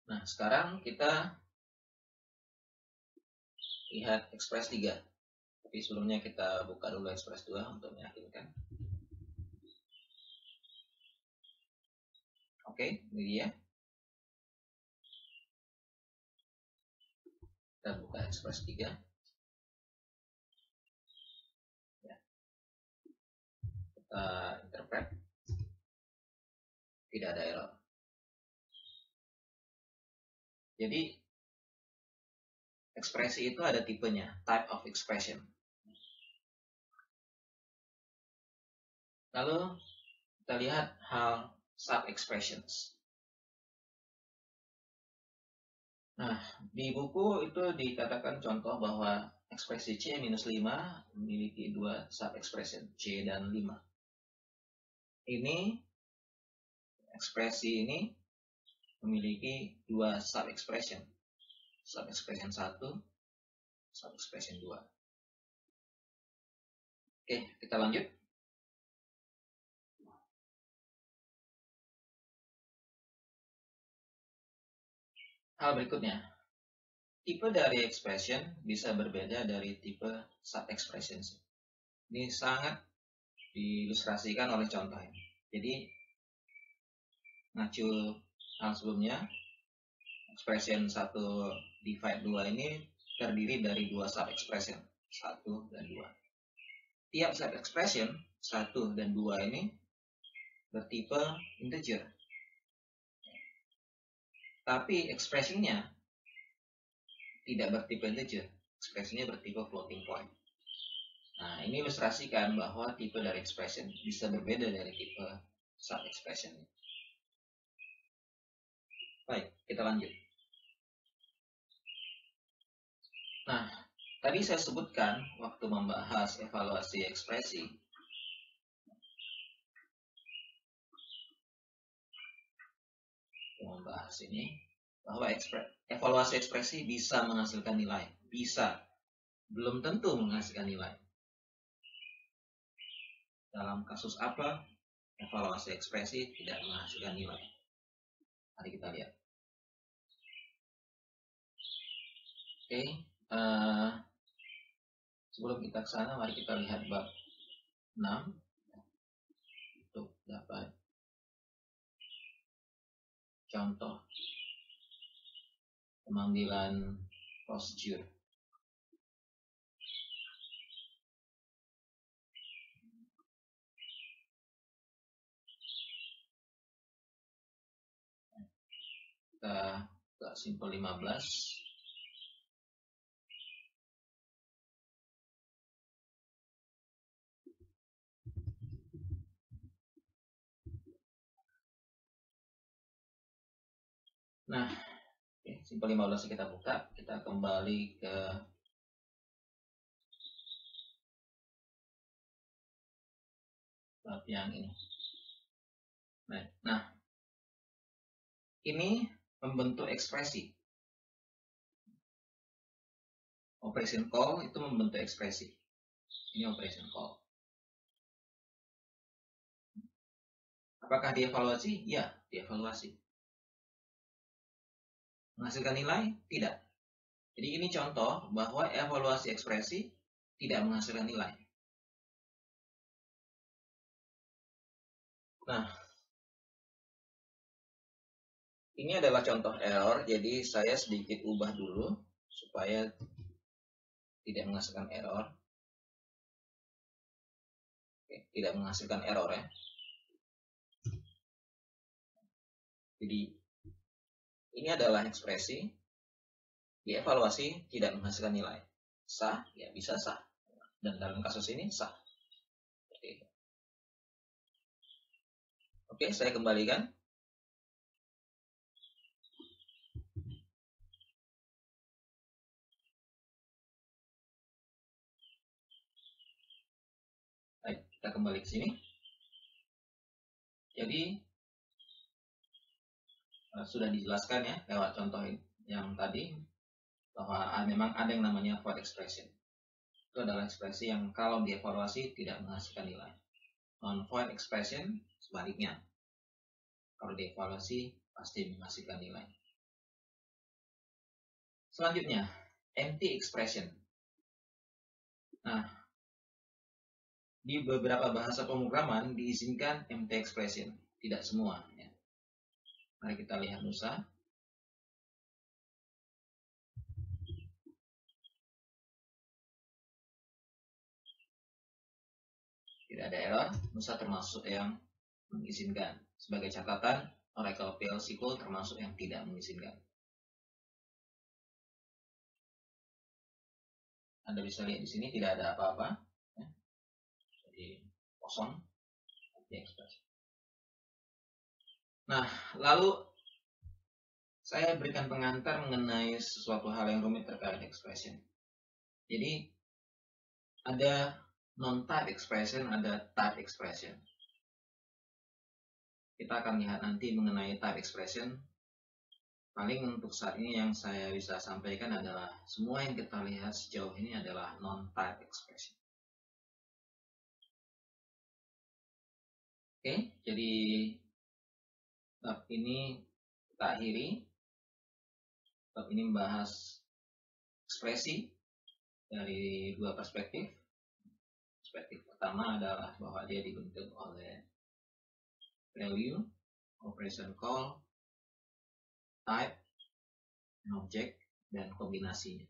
Nah, sekarang kita lihat ekspres 3. Tapi sebelumnya kita buka dulu ekspres 2 untuk meyakinkan. Oke, ini dia. Kita buka ekspres 3. Ya. Kita interpret. Tidak ada error. Jadi, ekspresi itu ada tipenya, type of expression. Lalu, kita lihat hal sub-expressions. Nah, di buku itu dikatakan contoh bahwa ekspresi C-5 memiliki 2 sub-expression, C dan 5. Ini, ekspresi ini memiliki 2 sub-expression. Sub-expression 1, sub-expression 2. Oke, kita lanjut. Hal berikutnya. Tipe dari expression bisa berbeda dari tipe sub-expression. Ini sangat diilustrasikan oleh contoh ini. Jadi, ngacu hal sebelumnya, expression 1 divide 2 ini terdiri dari 2 sub-expression, 1 dan 2. Tiap sub-expression, 1 dan 2 ini bertipe integer. Tapi ekspresinya tidak bertipe integer, ekspresinya bertipe floating point. Nah, ini ilustrasikan bahwa tipe dari expression bisa berbeda dari tipe sub-expression. Baik, kita lanjut. Nah, tadi saya sebutkan waktu membahas evaluasi ekspresi, bahwa evaluasi ekspresi bisa menghasilkan nilai. Bisa, belum tentu menghasilkan nilai. Dalam kasus apa evaluasi ekspresi tidak menghasilkan nilai? Mari kita lihat. Oke, sebelum kita ke sana, mari kita lihat bab 6 untuk dapat contoh pemanggilan procedure. Kita ke simpel 15. Nah, simpel 15 kita buka, kita kembali ke bab yang ini. Nah, ini membentuk ekspresi. operation call itu membentuk ekspresi. Ini operation call. Apakah dievaluasi? Ya, dievaluasi. Menghasilkan nilai? Tidak. Jadi ini contoh bahwa evaluasi ekspresi tidak menghasilkan nilai. Nah, ini adalah contoh error, jadi saya sedikit ubah dulu supaya tidak menghasilkan error. Oke, tidak menghasilkan error ya. Jadi ini adalah ekspresi, dievaluasi tidak menghasilkan nilai. Sah? Ya bisa sah. Dan dalam kasus ini sah. Oke, saya kembalikan. Baik, kita kembali ke sini. Jadi sudah dijelaskan ya lewat contoh yang tadi bahwa memang ada yang namanya void expression. Itu adalah ekspresi yang kalau dievaluasi tidak menghasilkan nilai. Non-void expression sebaliknya. Kalau dievaluasi pasti menghasilkan nilai. Selanjutnya, empty expression. Nah, di beberapa bahasa pemrograman diizinkan empty expression, tidak semua. Ya. Mari kita lihat Nusa. Tidak ada error, Nusa termasuk yang mengizinkan. Sebagai catatan, Oracle PL SQL termasuk yang tidak mengizinkan. Anda bisa lihat di sini tidak ada apa-apa, ya. Jadi kosong. Nah, lalu saya berikan pengantar mengenai sesuatu hal yang rumit terkait expression. Jadi ada non-type expression, ada type expression. Kita akan lihat nanti mengenai type expression. Paling untuk saat ini yang saya bisa sampaikan adalah semua yang kita lihat sejauh ini adalah non-type expression. Oke, jadi bab ini kita akhiri. Bab ini membahas ekspresi dari dua perspektif. Perspektif pertama adalah bahwa dia dibentuk oleh value, operation call, type, object, dan kombinasinya.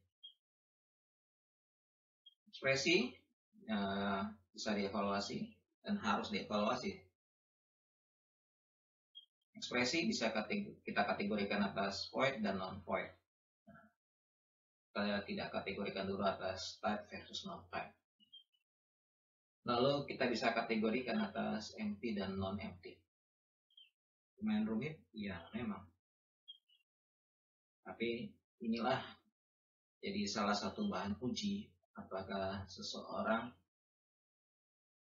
Ekspresi bisa dievaluasi dan harus dievaluasi. Ekspresi bisa kita kategorikan atas void dan non-void. Saya tidak kategorikan dulu atas type versus non-type. Lalu kita bisa kategorikan atas empty dan non-empty. Lumayan rumit? Ya, memang. Tapi inilah jadi salah satu bahan uji apakah seseorang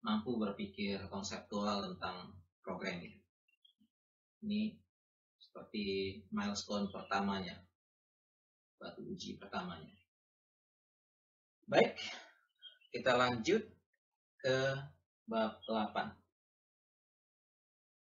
mampu berpikir konseptual tentang programming. Ini seperti milestone pertamanya, batu uji pertamanya. Baik, kita lanjut ke bab 8.